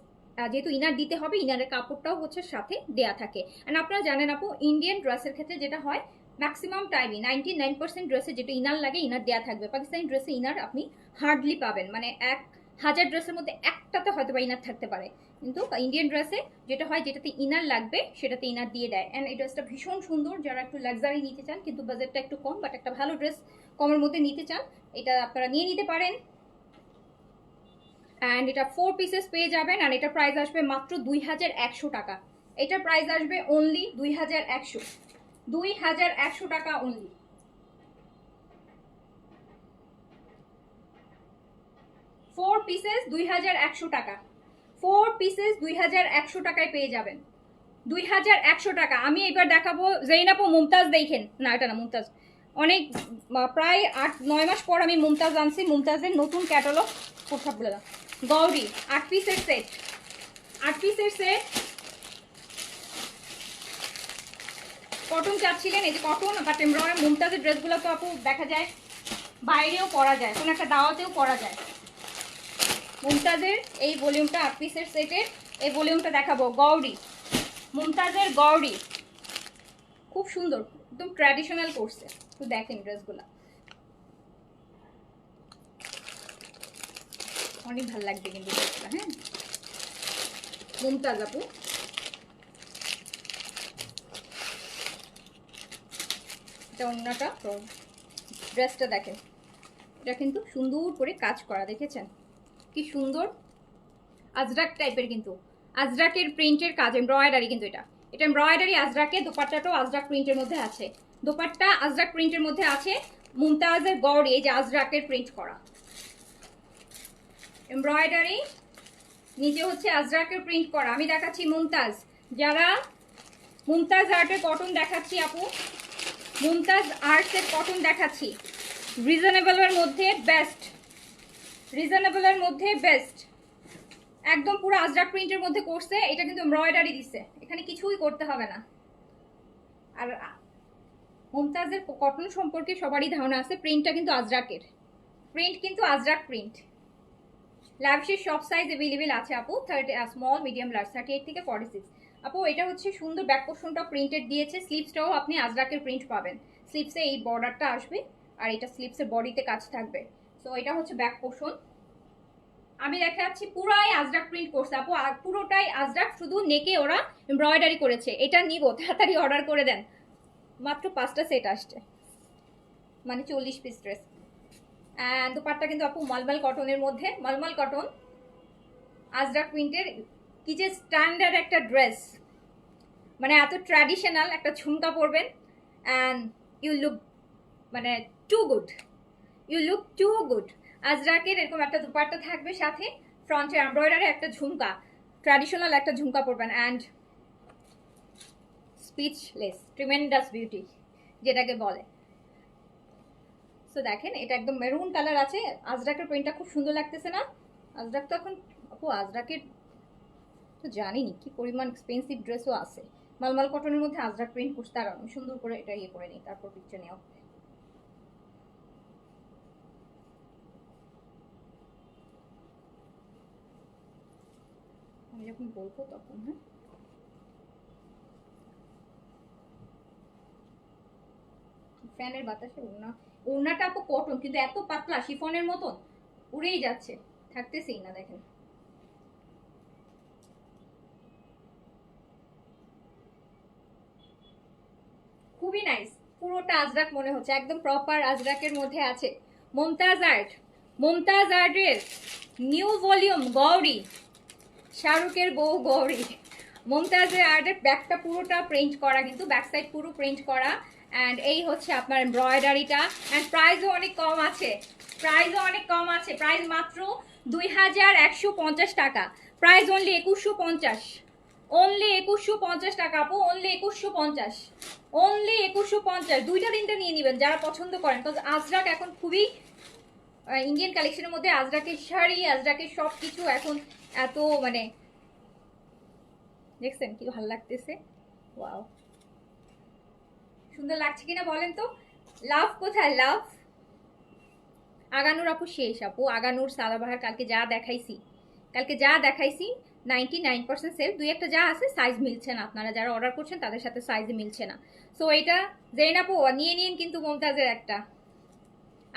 যেহেতু ইনার দিতে হবে, ইনারের কাপড়টাও হচ্ছে সাথে দেয়া থাকে। অ্যান্ড আপনারা জানেন আপু ইন্ডিয়ান ড্রেসের ক্ষেত্রে যেটা হয়, ম্যাক্সিমাম টাইমই 99% ড্রেসে যেটা ইনার লাগে, ইনার দেয়া থাকবে। পাকিস্তানি ড্রেসে ইনার আপনি হার্ডলি পাবেন, মানে 1000 ড্রেসের মধ্যে একটাতে হয়তো বা ইনার থাকতে পারে, কিন্তু ইন্ডিয়ান ড্রেসে যেটা হয়, যেটাতে ইনার লাগবে সেটাতে ইনার দিয়ে দেয়। অ্যান্ড এই ড্রেসটা ভীষণ সুন্দর, যারা একটু লাক্সারি নিতে চান কিন্তু বাজেটটা একটু কম, বাট একটা ভালো ড্রেস কমের মধ্যে নিতে চান, এটা আপনারা নিয়ে নিতে পারেন। অ্যান্ড এটা 4 পিসেস পেয়ে যাবেন, আর এটা প্রাইস আসবে মাত্র 2100 টাকা। এটার প্রাইস আসবে অনলি 2100 টাকা অনলি। 4 পিসেস 2100 টাকা, 4 পিসেস 2100 টাকায় পেয়ে যাবেন, 2100 টাকা। আমি এবার দেখাবো জেইনাপ ও মুমতাজ, দেখেন না এটা না মুমতাজ, অনেক প্রায় 8-9 মাস পর আমি মুমতাজ আনছি, মুমতাজের নতুন ক্যাটালগ, কোথাও বলে দাও, গৌরী 8 পিসের সেট, 8 পিসের সেট, কটন চাচ্ছিলেন, এই যে কটন, বাট এমব্রয়ডারি। মুমতাজের ড্রেসগুলো তো আপু দেখা যায় বাইরেও পরা যায়, কোনো একটা দাওয়াতেও পরা যায়। মুমতাজের এই ভলিউমটা 8 পিসের সেটের, এই ভলিউমটা দেখাবো, গৌরী, মুমতাজের গৌরী, খুব সুন্দর, একদম ট্র্যাডিশনাল করছে। তো দেখেন ড্রেসগুলো অনেক ভালো লাগবে কিন্তু ড্রেসটা, হ্যাঁ, মুমতাজ আপু। এটা অন্যটা, তো ড্রেসটা দেখেন, এটা কিন্তু সুন্দর করে কাজ করা, দেখেছেন কি সুন্দর, আজরাক টাইপের, কিন্তু আজরাকের প্রিন্টের কাজ, এমব্রয়ডারি কিন্তু এটা, এটা এমব্রয়ডারি আজরাকে। দোপাট্টাটাও আজরাক প্রিন্টের মধ্যে আছে, দোপাট্টা আজরাক প্রিন্টের মধ্যে আছে। মুমতাজের গৌরী, এই যে আজরাকের প্রিন্ট করা, এমব্রয়ডারি, নিচে হচ্ছে আজরাকের প্রিন্ট করা। আমি দেখাচ্ছি মুমতাজ, যারা মুমতাজ আর্টের কটন দেখাচ্ছি আপু, মুমতাজ আর্টসের কটন দেখাচ্ছি। রিজনেবলের মধ্যে বেস্ট, রিজনেবলের মধ্যে বেস্ট, একদম পুরো আজরাক প্রিন্টের মধ্যে করছে। এটা কিন্তু এমব্রয়ডারি দিছে, এখানে কিছুই করতে হবে না। আর মুমতাজের কটন সম্পর্কে সবারই ধারণা আছে, প্রিন্টটা কিন্তু আজরাকের প্রিন্ট, কিন্তু আজরাক প্রিন্ট। ল্যাভিশের সব সাইজ অ্যাভেলেবেল আছে আপু, 30 স্মল মিডিয়াম লার্জ 38 থেকে 46। আপু এটা হচ্ছে সুন্দর ব্যাক পোর্শনটা প্রিন্টেড দিয়েছে, স্লিভসটাও আপনি আজরাকের প্রিন্ট পাবেন। স্লিভসে এই বর্ডারটা আসবে আর এটা স্লিভসের বডিতে কাজ থাকবে। সো এটা হচ্ছে ব্যাক পোর্শন। আমি দেখাচ্ছি পুরাই আজরাক প্রিন্ট করছে আপু, আর পুরোটাই আজরাক, শুধু নেকে ওরা এমব্রয়ডারি করেছে। এটা নিব, তাড়াতাড়ি অর্ডার করে দেন, মাত্র 5টা সেট আসছে, মানে 40 পিস ড্রেস। অ্যান্ড দুপাট্টা কিন্তু আপু মলমল কটনের মধ্যে, মলমল কটন আজরাক প্রিন্টের। কি যে স্ট্যান্ডার্ড একটা ড্রেস, মানে এত ট্র্যাডিশনাল একটা ঝুমকা পরবেন অ্যান্ড ইউ লুক মানে too good, you look too good. আজরাকের এরকম একটা দুপাট্টা থাকবে, সাথে ফ্রন্টে এমব্রয়ডারি একটা ঝুমকা, ট্র্যাডিশনাল একটা ঝুমকা পরবেন অ্যান্ড স্পিচলেস, ট্রিমেন্ডাস বিউটি যেটাকে বলে। সো দেখেন এটা একদম মেরুন কালার আছে, আজরাকের প্রিন্টটা খুব সুন্দর লাগতেছে না? আজরাক তো এখন আপু, আজরাকের তো জানিনি কি পরিমাণ এক্সপেন্সিভ ড্রেসও আছে। মালমাল কটনের মধ্যে আজরাক প্রিন্ট করতে, আর আমি সুন্দর করে এটা ইয়ে করে নিই, তারপর পিকচার নেওয়া। আমি যখন বলবো তখন, হ্যাঁ ফ্যানের বাতাসে ওড়নাটা আপু কটন, কিন্তু এত পাতলা শিফনের মতন উড়েই যাচ্ছে, থাকতেছেই না। দেখেন খুবই নাইস, পুরোটা আজরাক মনে হচ্ছে, একদম প্রপার আজরাকের মধ্যে আছে। মুমতাজ আর্ট, মুমতাজ আর্টের নিউ ভলিউম গৌরী, শাহরুখের বউ গৌরী। মুমতাজের আর্টের ব্যাকটা পুরোটা প্রিন্ট করা, কিন্তু ব্যাক সাইড পুরো প্রিন্ট করা। অ্যান্ড এই হচ্ছে আপনার এমব্রয়ডারিটা, অ্যান্ড প্রাইসও অনেক কম আছে, প্রাইসও অনেক কম আছে। প্রাইস মাত্র 2150 টাকা, প্রাইস অনলি 2150, অনলি 2150 টাকা আপু, অনলি 2150, অনলি 2150। দুইটা তিনটা নিয়ে নেবেন যারা পছন্দ করেন, বিকজ আজরাক এখন খুবই ইন্ডিয়ান কালেকশনের মধ্যে আজরাকের শাড়ি, আজরাকের সব কিছু এখন এত মানে, দেখছেন কি ভালো লাগতেছে, ওয়াও সুন্দর লাগছে কিনা বলেন তো। লাভ কোথায় লাভ? আগানুর আপু শেষ আপু, আগানুর সাদাবাহার কালকে যা দেখাইছি, কালকে যা দেখাইছি 99% সেল, দুই একটা যা আছে সাইজ মিলছে না, আপনারা যারা অর্ডার করছেন তাদের সাথে সাইজ মিলছে না। সো এটা জেন আপু নিয়ে নিন, কিন্তু মুমতাজের একটা,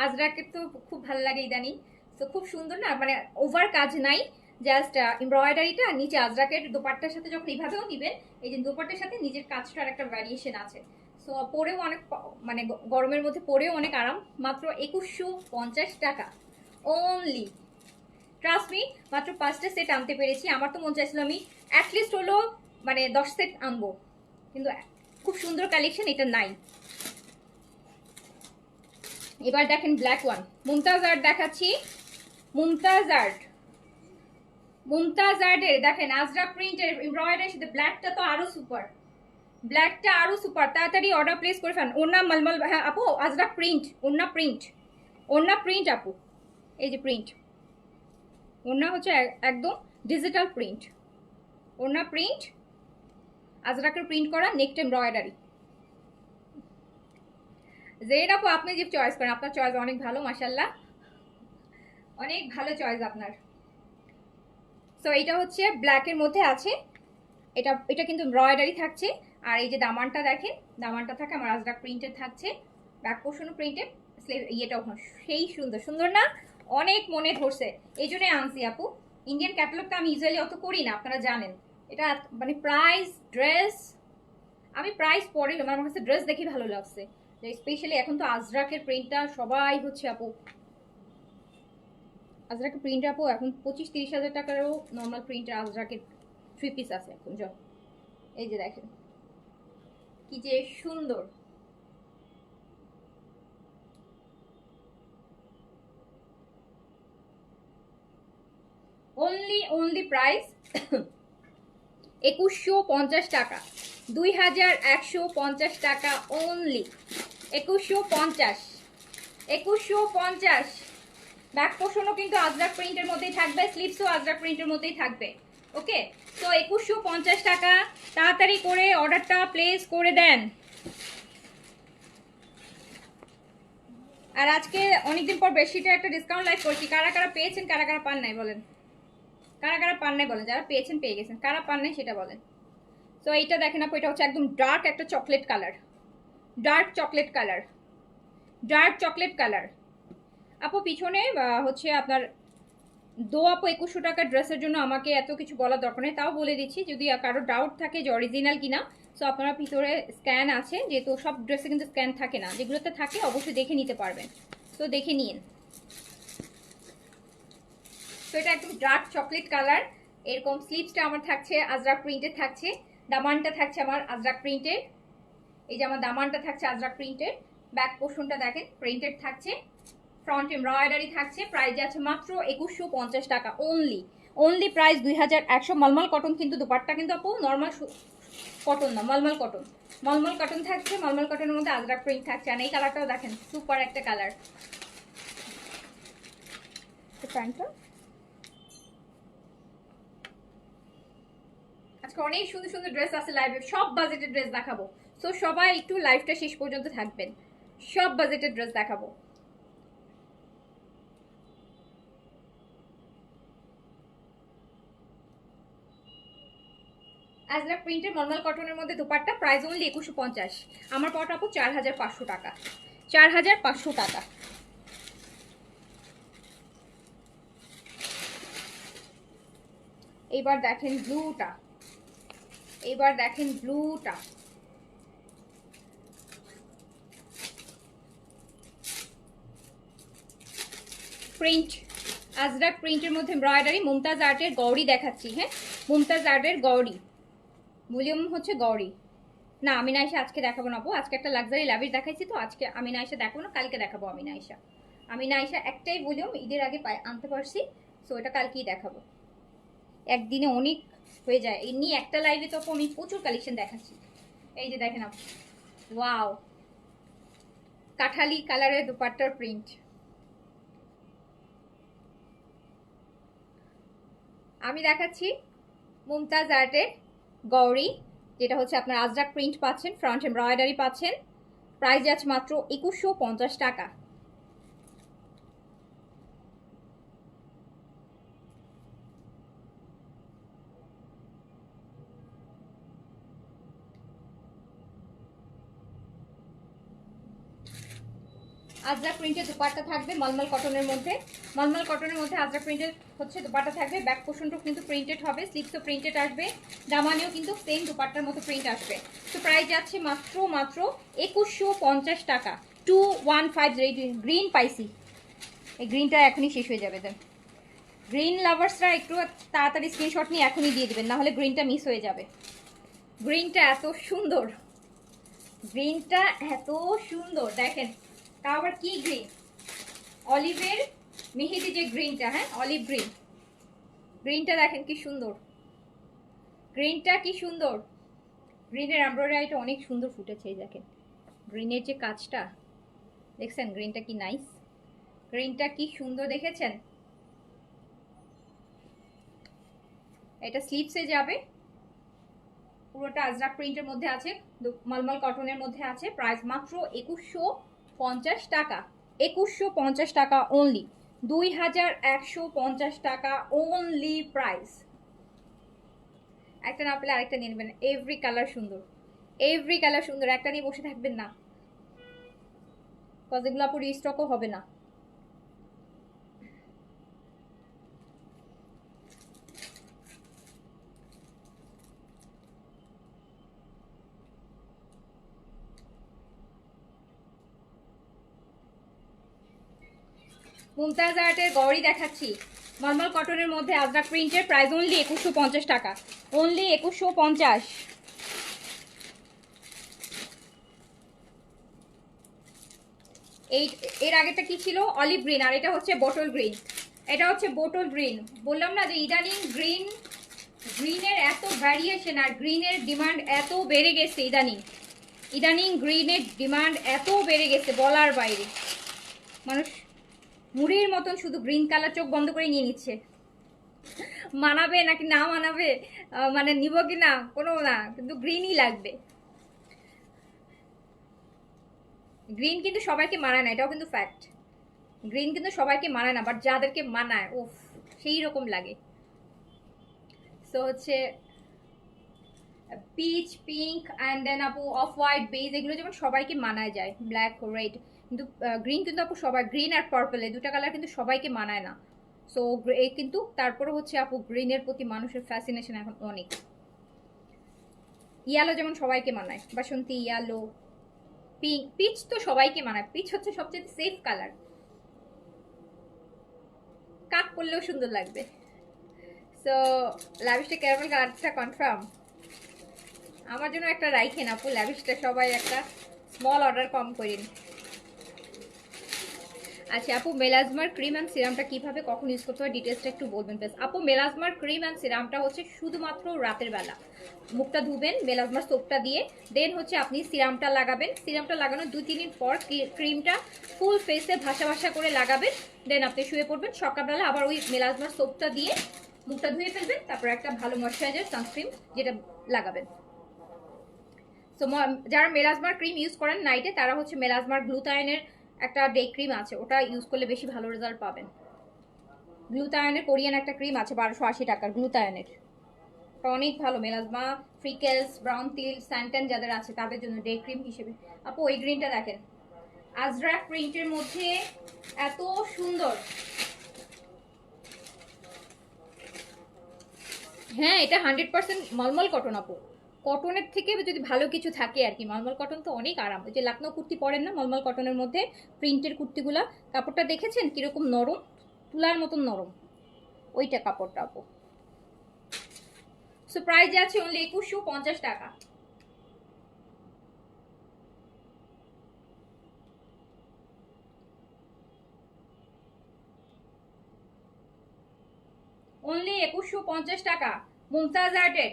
আজরাকের তো খুব ভালো লাগে ইদানিং। তো খুব সুন্দর না, মানে ওভার কাজ নাই, জাস্ট এমব্রয়ডারিটা নিচে আজরাকের দোপাট্টার সাথে যখন এইভাবেও নিবেন, এই যে দোপাট্টার সাথে নিজের কাজটার একটা ভ্যারিয়েশন আছে। সো পরেও অনেক, মানে গরমের মধ্যে পরেও অনেক আরাম। মাত্র 2150 টাকা অনলি, ট্রাস্ট মি। মাত্র 5টা সেট আনতে পেরেছি, আমার তো মন চাইছিল আমি অ্যাটলিস্ট হলো মানে 10 সেট আনবো, কিন্তু খুব সুন্দর কালেকশন এটা নাই। এবার দেখেন ব্ল্যাক ওয়ান, মুমতাজ আর্ট দেখাচ্ছি, মুমতাজ আর্ট, মুমতাজ আর্টের দেখেন আজরাক প্রিন্টের এমব্রয়ডারির সাথে ব্ল্যাকটা তো আরো সুপার, ব্ল্যাকটা আরো সুপার। তাড়াতাড়ি অর্ডার প্লেস করে ফেলেন। ওড়না মালমাল, হ্যাঁ আপু আজরাক প্রিন্ট, ওড়না প্রিন্ট, ওড়না প্রিন্ট আপু, এই যে প্রিন্ট, ওড়না হচ্ছে একদম ডিজিটাল প্রিন্ট, ওড়না প্রিন্ট, আজরাকের প্রিন্ট করা, নেকটা এমব্রয়ডারি। জেড আপু আপনি যে চয়েস করেন, আপনার চয়েস অনেক ভালো মাশাল্লাহ, অনেক ভালো চয়েস আপনার। সো এটা হচ্ছে ব্ল্যাকের মধ্যে আছে, এটা এটা কিন্তু এমব্রয়ডারি থাকছে। আর এই যে দামানটা দেখেন, দামানটা থাকে আমার আজরাক প্রিন্টেড থাকছে, ব্যাক পোর্শনও প্রিন্টেড, ইয়েটাও সেই সুন্দর, সুন্দর না? অনেক মনে ধরছে, এই জন্যই আনছি আপু। ইন্ডিয়ান ক্যাটালগটা আমি ইউজুয়ালি অত করি না, আপনারা জানেন। এটা মানে প্রাইস ড্রেস, আমি প্রাইস পরে আমার কাছে ড্রেস দেখে ভালো লাগছে, স্পেশালি এখন তো আজরাকের প্রিন্টটা সবাই হচ্ছে আপু, আজরাকের প্রিন্ট আপু এখন 25-30 হাজার টাকারও নর্মাল প্রিন্টের আজরাকের 3 পিস আছে এখন। এই যে দেখেন কি যে সুন্দর, অনলি প্রাইস 2150 টাকা, 2150 টাকা অনলি, 2150। ব্যাক পোর্শনও কিন্তু আজরাক প্রিন্টের মধ্যেই থাকবে, স্লিভসও আজরাক প্রিন্টের মধ্যেই থাকবে। ওকে, তো 2150 টাকা, তাড়াতাড়ি করে অর্ডারটা প্লেস করে দেন। আর আজকে অনেকদিন পর বেশিটা একটা ডিসকাউন্ট লাইভ করছি, কারা কারা পেয়েছেন কারা কারা পান নাই বলেন, কারা কারা পান নাই বলেন, যারা পেয়েছেন পেয়ে গেছেন, কারা পান নাই সেটা বলেন। তো এইটা দেখেন আপু, এটা হচ্ছে একদম ডার্ক একটা chocolate colour, dark chocolate colour, dark chocolate colour. আপু পিছনে হচ্ছে আপনার আপু 2100 টাকার ড্রেসের জন্য আমাকে এত কিছু বলার দরকার নেই, তাও বলে দিচ্ছি যদি কারো ডাউট থাকে যে অরিজিনাল কিনা। সো আপনারা ভিতরে স্ক্যান আছে, যেহেতু সব ড্রেসে কিন্তু স্ক্যান থাকে না, যেগুলোতে থাকে অবশ্যই দেখে নিতে পারবেন, তো দেখে নিন। তো এটা একদম ডার্ক চকলেট কালার, এরকম স্লিভসটা আমার থাকছে আজরাক প্রিন্টের থাকছে, দামানটা থাকছে আমার আজরাক প্রিন্টের, এই যে আমার দামানটা থাকছে আজরাক প্রিন্টের, ব্যাক পোর্শনটা দেখেন প্রিন্টেড থাকছে, ফ্রন্ট এমব্রয়ডারি থাকছে, প্রাইস আছে মাত্র 2150 টাকা অনলি প্রাইস 2100। মলমল কটন কিন্তু দুপাট্টা কিন্তু আপু নর্মাল কটন না, মলমল কটন, মলমল কটন থাকছে, মলমল কটনের মধ্যে আজরাক প্রিন্ট থাকছে। আর এই কালারটাও দেখেন সুপার একটা কালার, প্যান্টটা আজকে অনেক সুন্দর সুন্দর ড্রেস আছে লাইভে, সব বাজেটের ড্রেস দেখাবো। সো সবাই একটু লাইভটা শেষ পর্যন্ত থাকবেন, সব বাজেটের ড্রেস দেখাবো। আজরাক প্রিন্টের নর্মাল কটনের মধ্যে দুপাট্টা, প্রাইস অনলি 2150। আমার পাওয়াটা আপু 4500 টাকা, 4500 টাকা। এবার দেখেন ব্লুটা, এবার দেখেন ব্লুটা, প্রিন্ট আজরাক প্রিন্টের মধ্যে এমব্রয়ডারি, মুমতাজ আর্টের গৌরী দেখাচ্ছি। হ্যাঁ, মুমতাজ আর্টের গৌরী, ভলিউম হচ্ছে গৌরী। না আমিনা আয়েশা আজকে দেখাবো না আপু, আজকে একটা লাক্সারি লাভিশ দেখাইছি, তো আজকে আমিনা আয়েশা দেখাবো না, কালকে দেখাবো আমিনা আয়েশা। আমিনা আয়েশা একটাই ভলিউম ঈদের আগে আনতে পারছি, সো এটা কালকেই দেখাবো। একদিনে অনেক হয়ে যায়, এমনি একটা লাইভে তো আমি প্রচুর কালেকশন দেখাচ্ছি। এই যে দেখেন আপু, ওয়াও, কাঠালি কালারের দুপাট্টার প্রিন্ট। আমি দেখাচ্ছি মুমতাজ আর্টের গৌরী, যেটা হচ্ছে আপনার আজরাক প্রিন্ট পাচ্ছেন, ফ্রন্ট এমব্রয়ডারি পাচ্ছেন, প্রাইস আছে মাত্র 2150 টাকা। আজরাক প্রিন্টের দুপাট্টা থাকবে মলমল কটনের মধ্যে, মলমল কটনের মধ্যে আজরাক প্রিন্টের হচ্ছে দুপাট্টা থাকবে, ব্যাক পোর্শনটাও কিন্তু প্রিন্টেড হবে, স্লিভসও প্রিন্টেড আসবে, দামানেও কিন্তু সেম দুপাট্টার মতো প্রিন্ট আসবে। তো প্রাইস যাচ্ছে মাত্র 2150 টাকা, 2150। গ্রিন পাইছি, এই গ্রিনটা এখনই শেষ হয়ে যাবে, দেন গ্রিন লাভার্সরা একটু তাড়াতাড়ি স্ক্রিনশট নিয়ে এখনই দিয়ে দিবেন, না হলে গ্রিনটা মিস হয়ে যাবে। গ্রিনটা এত সুন্দর, গ্রিনটা এত সুন্দর দেখেন, তা আবার কি গ্রিন, অলিভের মেহেদি যে গ্রিনটা, হ্যাঁ অলিভ গ্রিন, গ্রিনটা দেখেন কি সুন্দর, গ্রিনটা কি সুন্দর, গ্রিনের এমব্রয়ডারিটা অনেক সুন্দর ফুটেছে, এই দেখেন গ্রিনের যে কাজটা দেখছেন, গ্রিনটা কি নাইস, গ্রিনটা কি সুন্দর দেখেছেন। এটা স্লিভসে যাবে, পুরোটা আজরাক প্রিন্টের মধ্যে আছে, মলমল কটনের মধ্যে আছে, প্রাইস মাত্র 2150 টাকা, 2150 টাকা অনলি, 2150 টাকা অনলি প্রাইস। একটা না পেলে আরেকটা নিয়ে নেবেন, এভরি কালার সুন্দর, এভরি কালার সুন্দর, একটা নিয়ে বসে থাকবেন না, কজ এগুলো পুরো স্টকও হবে না। মুমতাজ আর্টের গৌরী দেখাচ্ছি, নর্মাল কটনের মধ্যে আজরাক প্রিন্টের, প্রাইস অনলি 2150 টাকা, অনলি 2150। এর আগেটা কি ছিল, অলিভ গ্রিন, আর এটা হচ্ছে বটল গ্রিন, এটা হচ্ছে বোটল গ্রিন। বললাম না যে ইদানিং গ্রিনের এত ভ্যারিয়েশন আর গ্রিনের ডিমান্ড এত বেড়ে গেছে। ইদানিং গ্রিনের ডিমান্ড এত বেড়ে গেছে বলার বাইরে। মানুষ মুড়ির মতন শুধু গ্রিন কালার চোখ বন্ধ করে নিয়ে নিচ্ছে। মানাবে নাকি না মানাবে, মানে নিব কি না কোনো না, কিন্তু গ্রিনই লাগবে। গ্রিন কিন্তু সবাইকে মানায় না, এটাও কিন্তু ফ্যাক্ট। গ্রিন কিন্তু সবাইকে মানায় না, বাট যাদেরকে মানায় উফ সেই রকম লাগে। সো হচ্ছে পিচ, পিঙ্ক অ্যান্ড দেন আপু অফ হোয়াইট, বেজ, এগুলো যেমন সবাইকে মানায় যায়, ব্ল্যাক, রেড, কিন্তু গ্রিন কিন্তু আপু সবাই, গ্রিন আর পার্পল এই দুটা কালার কিন্তু সবাইকে মানায় না। সো কিন্তু তারপরে হচ্ছে আপু গ্রিনের প্রতি মানুষের ফ্যাসিনেশন এখন অনেক। ইয়েলো যেমন সবাইকে মানায়, বাসন্তী, ইয়েলো, পিঙ্ক, পিচ তো সবাইকে মানায়। পিচ হচ্ছে সবচেয়ে সেফ কালার, কাক পরলেও সুন্দর লাগবে। সো ল্যাভিশটা ক্যারামেল কালারটা কনফার্ম। আমার জন্য একটা রাইখেন আপু, ল্যাভিশটা সবাই একটা স্মল অর্ডার কম করেন। আচ্ছা আপু, মেলাজমার ক্রিম অ্যান্ড সিরামটা কিভাবে কখন ইউজ করতে হয় ডিটেলসটা একটু বলবেন প্লিজ। আপু মেলাজমার ক্রিম অ্যান্ড সিরামটা হচ্ছে শুধুমাত্র রাতের বেলা মুখটা ধুবেন মেলাজমার সোপটা দিয়ে, দেন হচ্ছে আপনি সিরামটা লাগাবেন। সিরামটা লাগানোর 2-3 দিন পর ক্রিমটা ফুল ফেসে ভাসা ভাসা করে লাগাবেন, দেন আপনি শুয়ে পড়বেন। সকালবেলা আবার ওই মেলাজমার সোপটা দিয়ে মুখটা ধুয়ে ফেলবেন, তারপর একটা ভালো ময়শ্চারাইজার সানস্ক্রিন যেটা লাগাবেন। সো যারা মেলাজমার ক্রিম ইউজ করেন নাইটে, তারা হচ্ছে মেলাজমার গ্লুটায়নের একটা ডে ক্রিম আছে, ওটা ইউজ করলে বেশি ভালো রেজাল্ট পাবেন। গ্লুটায়নের কোরিয়ান একটা ক্রিম আছে 1280 টাকার, গ্লুটায়নের অনেক ভালো। মেলাজমা, ফ্রিকেলস, ব্রাউন তিল, স্যান্টেন যাদের আছে তাদের জন্য ডে ক্রিম হিসেবে। আপু ওই গ্রিনটা দেখেন, আজরাক প্রিন্টের মধ্যে এত সুন্দর। হ্যাঁ এটা 100% মলমল কটন আপু। কটনের থেকে যদি ভালো কিছু থাকে আর কি, মলমল কটন তো অনেক আরাম। ওই যে লাকনো কুর্তি পরেন না মলমল কটনের মধ্যে প্রিন্টের কুর্তিগুলা, কাপড়টা দেখেছেন কিরকম নরম, তুলার মতন নরম, ওইটা কাপড়টা আপু। সো প্রাইস আছে অনলি 2150 টাকা। অনলি 2150 টাকা। মুমতাজ আর্টের,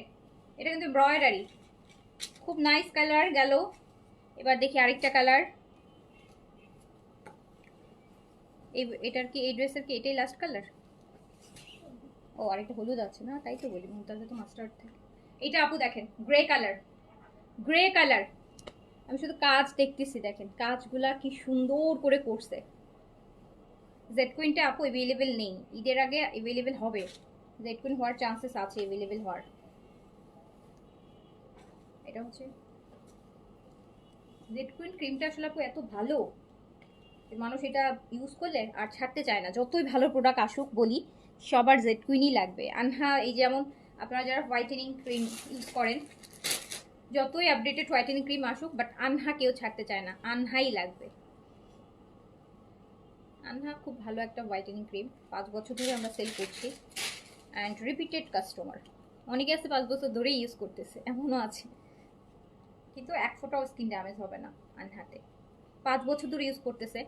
এটা কিন্তু এমব্রয়ডারি, খুব নাইস কালার গেল। এবার দেখি আরেকটা কালার। এটার কি, এই ড্রেসের কি এটাই লাস্ট কালার? ও আরেকটা হলুদ আছে না, তাই তো বলি মুমতাজে তো মাস্টার্ড থাকে। এটা আপু দেখেন গ্রে কালার, গ্রে কালার। আমি শুধু কাজ দেখতেছি, দেখেন কাজগুলা কি সুন্দর করে করছে। জেড কুইনটা আপু অ্যাভেলেবেল নেই, ঈদের আগে অ্যাভেলেবেল হবে। জেড কুইন হওয়ার চান্সেস আছে অ্যাভেলেবেল হওয়ার। এটা হচ্ছে জেড কুইন ক্রিমটা, আসলে আপু এত ভালো মানুষ এটা ইউজ করলে আর ছাড়তে চায় না। যতই ভালো প্রোডাক্ট আসুক বলি, সবার জেড কুইনই লাগবে। আনহা, এই যেমন আপনারা যারা হোয়াইটেনিং ক্রিম ইউজ করেন, যতই আপডেটেড হোয়াইটেনিং ক্রিম আসুক, বাট আনহা কেউ ছাড়তে চায় না, আনহাই লাগবে। আনহা খুব ভালো একটা হোয়াইটেনিং ক্রিম, 5 বছর ধরে আমরা সেল করছি অ্যান্ড রিপিটেড কাস্টমার। অনেকে আছে 5 বছর ধরেই ইউজ করতেছে, এমনও আছে। কিন্তু এক ফোঁটাও স্কিন ড্যামেজ হবে না আনহাতে। 5 বছর ধরে ইউজ করতেছে,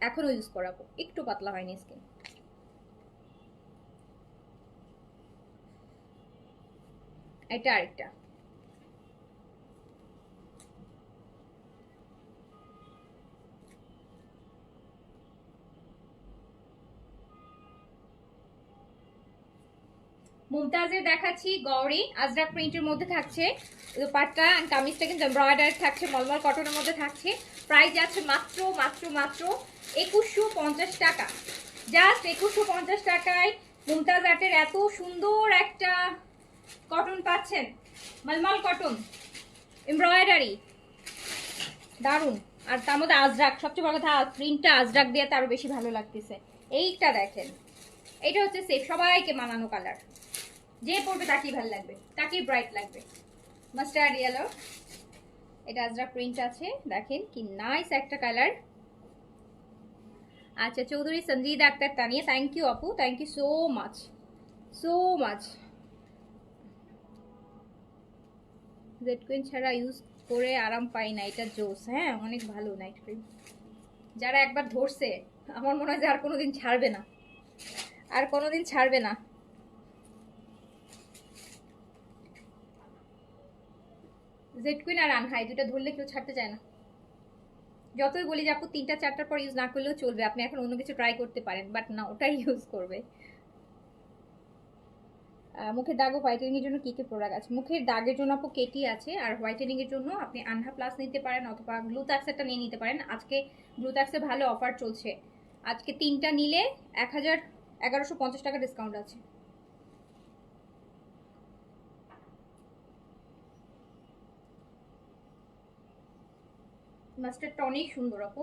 এখনও ইউজ করাবো, একটু পাতলা হয়নি স্কিন। এটা আরেকটা। মুমতাজের দেখাচ্ছি, গৌরী আজরাক প্রিন্টের মধ্যে থাকছে। দোপাট্টা এন্ড কামিজটা কিন্তু এমব্রয়ডারি থাকছে, মলমল কটনের মধ্যে থাকছে। প্রাইস আছে মাত্র মাত্র মাত্র 2150 টাকা। জাস্ট 2150 টাকায় মুমতাজ আর্টের এত সুন্দর একটা কটন পাচ্ছেন, মলমল কটন এমব্রয়ডারি, দারুন। আর তার মধ্যে আজরাক, সবচেয়ে বড় কথা প্রিন্টটা আজরাক দিয়ে আরো বেশি ভালো লাগতেছে। এইটা দেখেন, এটা হচ্ছে সেফ, সবাইকে মানানো কালার, যে পরবে তাকেই ভালো লাগবে, তাকেই ব্রাইট লাগবে। মাস্টার্ড ইয়েলো, এটা আজরাক প্রিন্ট আছে, দেখেন কি নাইস একটা কালার। আচ্ছা চৌধুরী সঞ্জিদ আক্তার তানিয়া, থ্যাংক ইউ আপু, thank you so much so much. Z queen ছাড়া ইউজ করে আরাম পাই না, এটা জোস। হ্যাঁ অনেক ভালো নাইট ক্রিম, যারা একবার ধরছে আমার মনে হয় যে আর কোনোদিন ছাড়বে না। আর কোনোদিন ছাড়বে না। জেড কুইন আর আনহাই দুটো ধরলে কেউ ছাড়তে চায় না। যতই বলি যে আপু 3টা 4টার পর ইউজ না করলেও চলবে, আপনি এখন অন্য কিছু ট্রাই করতে পারেন, বাট না, ওটাই ইউজ করবে। মুখের দাগ ও হোয়াইটেনিং এর জন্য কি কি প্রোডাক্ট আছে? মুখের দাগের জন্য আপু কেটি আছে, আর হোয়াইটেনিং এর জন্য আপনি আনহা প্লাস নিতে পারেন অথবা গ্লুট্যাক্সটা নিয়ে নিতে পারেন। আজকে গ্লুট্যাক্সে ভালো অফার চলছে, আজকে 3টা নিলে 1150 টাকা ডিসকাউন্ট আছে। মাস্টারটা অনেক সুন্দর আপু,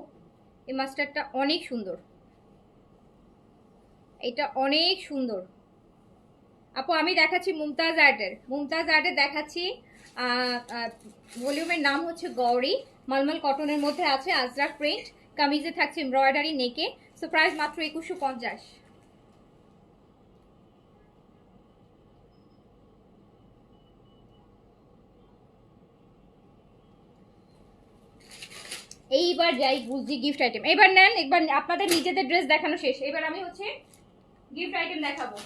এই মাস্টারটা অনেক সুন্দর, এটা অনেক সুন্দর আপু। আমি দেখাচ্ছি মুমতাজ আর্টের দেখাচ্ছি। ভলিউমের নাম হচ্ছে গৌরী, মালমাল কটনের মধ্যে আছে, আজরাক প্রিন্ট, কামিজে থাকছে এমব্রয়ডারি, নেকে। সো প্রাইস মাত্র 2150। এইবার যাই গুলজি গিফট আইটেম। এবার নেন, একবার আপনাদের নিজেদের ড্রেস দেখানো শেষ, এবার আমি হচ্ছে গিফট আইটেম দেখাবো।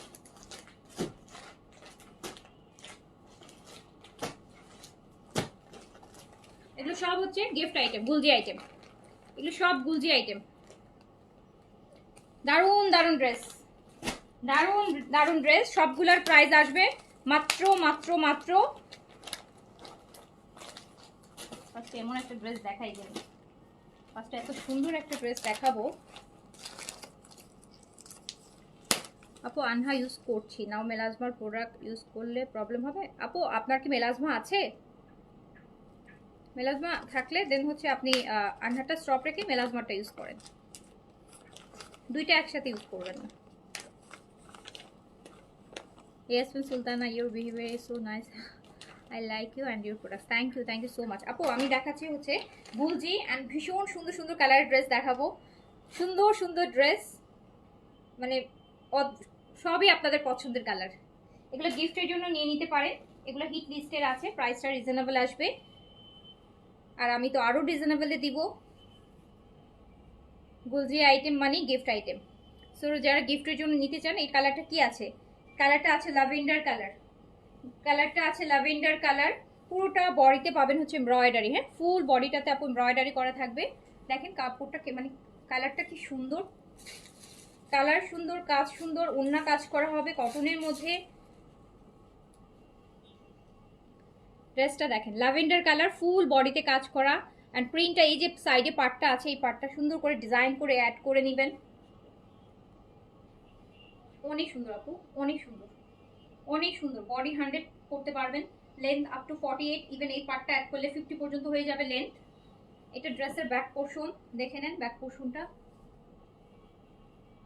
এগুলো সব হচ্ছে গিফট আইটেম, গুলজি আইটেম, এগুলো সব গুলজি আইটেম। দারুন দারুন ড্রেস, দারুন দারুন ড্রেস, সবগুলোর প্রাইস আসবে মাত্র মাত্র মাত্র। ফার্স্টে এমন একটা ড্রেস দেখাই দেব, ফার্স্টে এত সুন্দর একটা ড্রেস দেখাবো। আপু আনহা ইউজ করছি, নাও মেলাজমার প্রোডাক্ট ইউজ করলে প্রবলেম হবে? আপু আপনার কি মেলাজমা আছে? মেলাজমা থাকলে দেন হচ্ছে আপনি আনহাটা স্টপ রেখে মেলাজমাটা ইউজ করেন, দুইটা একসাথে ইউজ করবেন না। Yes, Miss Sultana, your behavior is so nice. I like you and your products. Thank you so much. আপু আমি দেখাচ্ছি হচ্ছে গুলজি এন্ড ভীষণ সুন্দর সুন্দর কালারের ড্রেস দেখাবো, সুন্দর সুন্দর ড্রেস, মানে সবই আপনাদের পছন্দের কালার। এগুলো গিফটের জন্য নিয়ে নিতে পারেন, এগুলো হিট লিস্টের আছে, প্রাইসটা রিজনেবল আসবে, আর আমি তো আরও রিজনেবলে দিব। গুলজি আইটেম মানে গিফট আইটেম। সো যারা গিফটের জন্য নিতে চান, এই কালারটা কি আছে? কালারটা আছে ল্যাভেন্ডার কালার, কালারটা আছে ল্যাভেন্ডার কালার। পুরোটা বডিতে পাবেন হচ্ছে এমব্রয়ডারি, হ্যাঁ ফুল বডিটাতে আপু এমব্রয়ডারি করা থাকবে। দেখেন কাপড়টা মানে কালারটা কি সুন্দর, কালার সুন্দর, কাজ সুন্দর, ওন্না কাজ করা হবে কটনের মধ্যে। ড্রেসটা দেখেন ল্যাভেন্ডার কালার, ফুল বডিতে কাজ করা, অ্যান্ড প্রিন্টটা এই যে সাইডে পার্টটা আছে, এই পার্টটা সুন্দর করে ডিজাইন করে অ্যাড করে নেবেন। অনেক সুন্দর আপু, অনেক সুন্দর, অনেক সুন্দর। বডি 100 করতে পারবেন, লেন্থ আপ টু 48, ইভেন এই পার্টটা অ্যাড করলে 50 পর্যন্ত হয়ে যাবে লেন্থ। এটা ড্রেসের ব্যাক পোর্শন, দেখে নেন ব্যাক পোর্শনটা,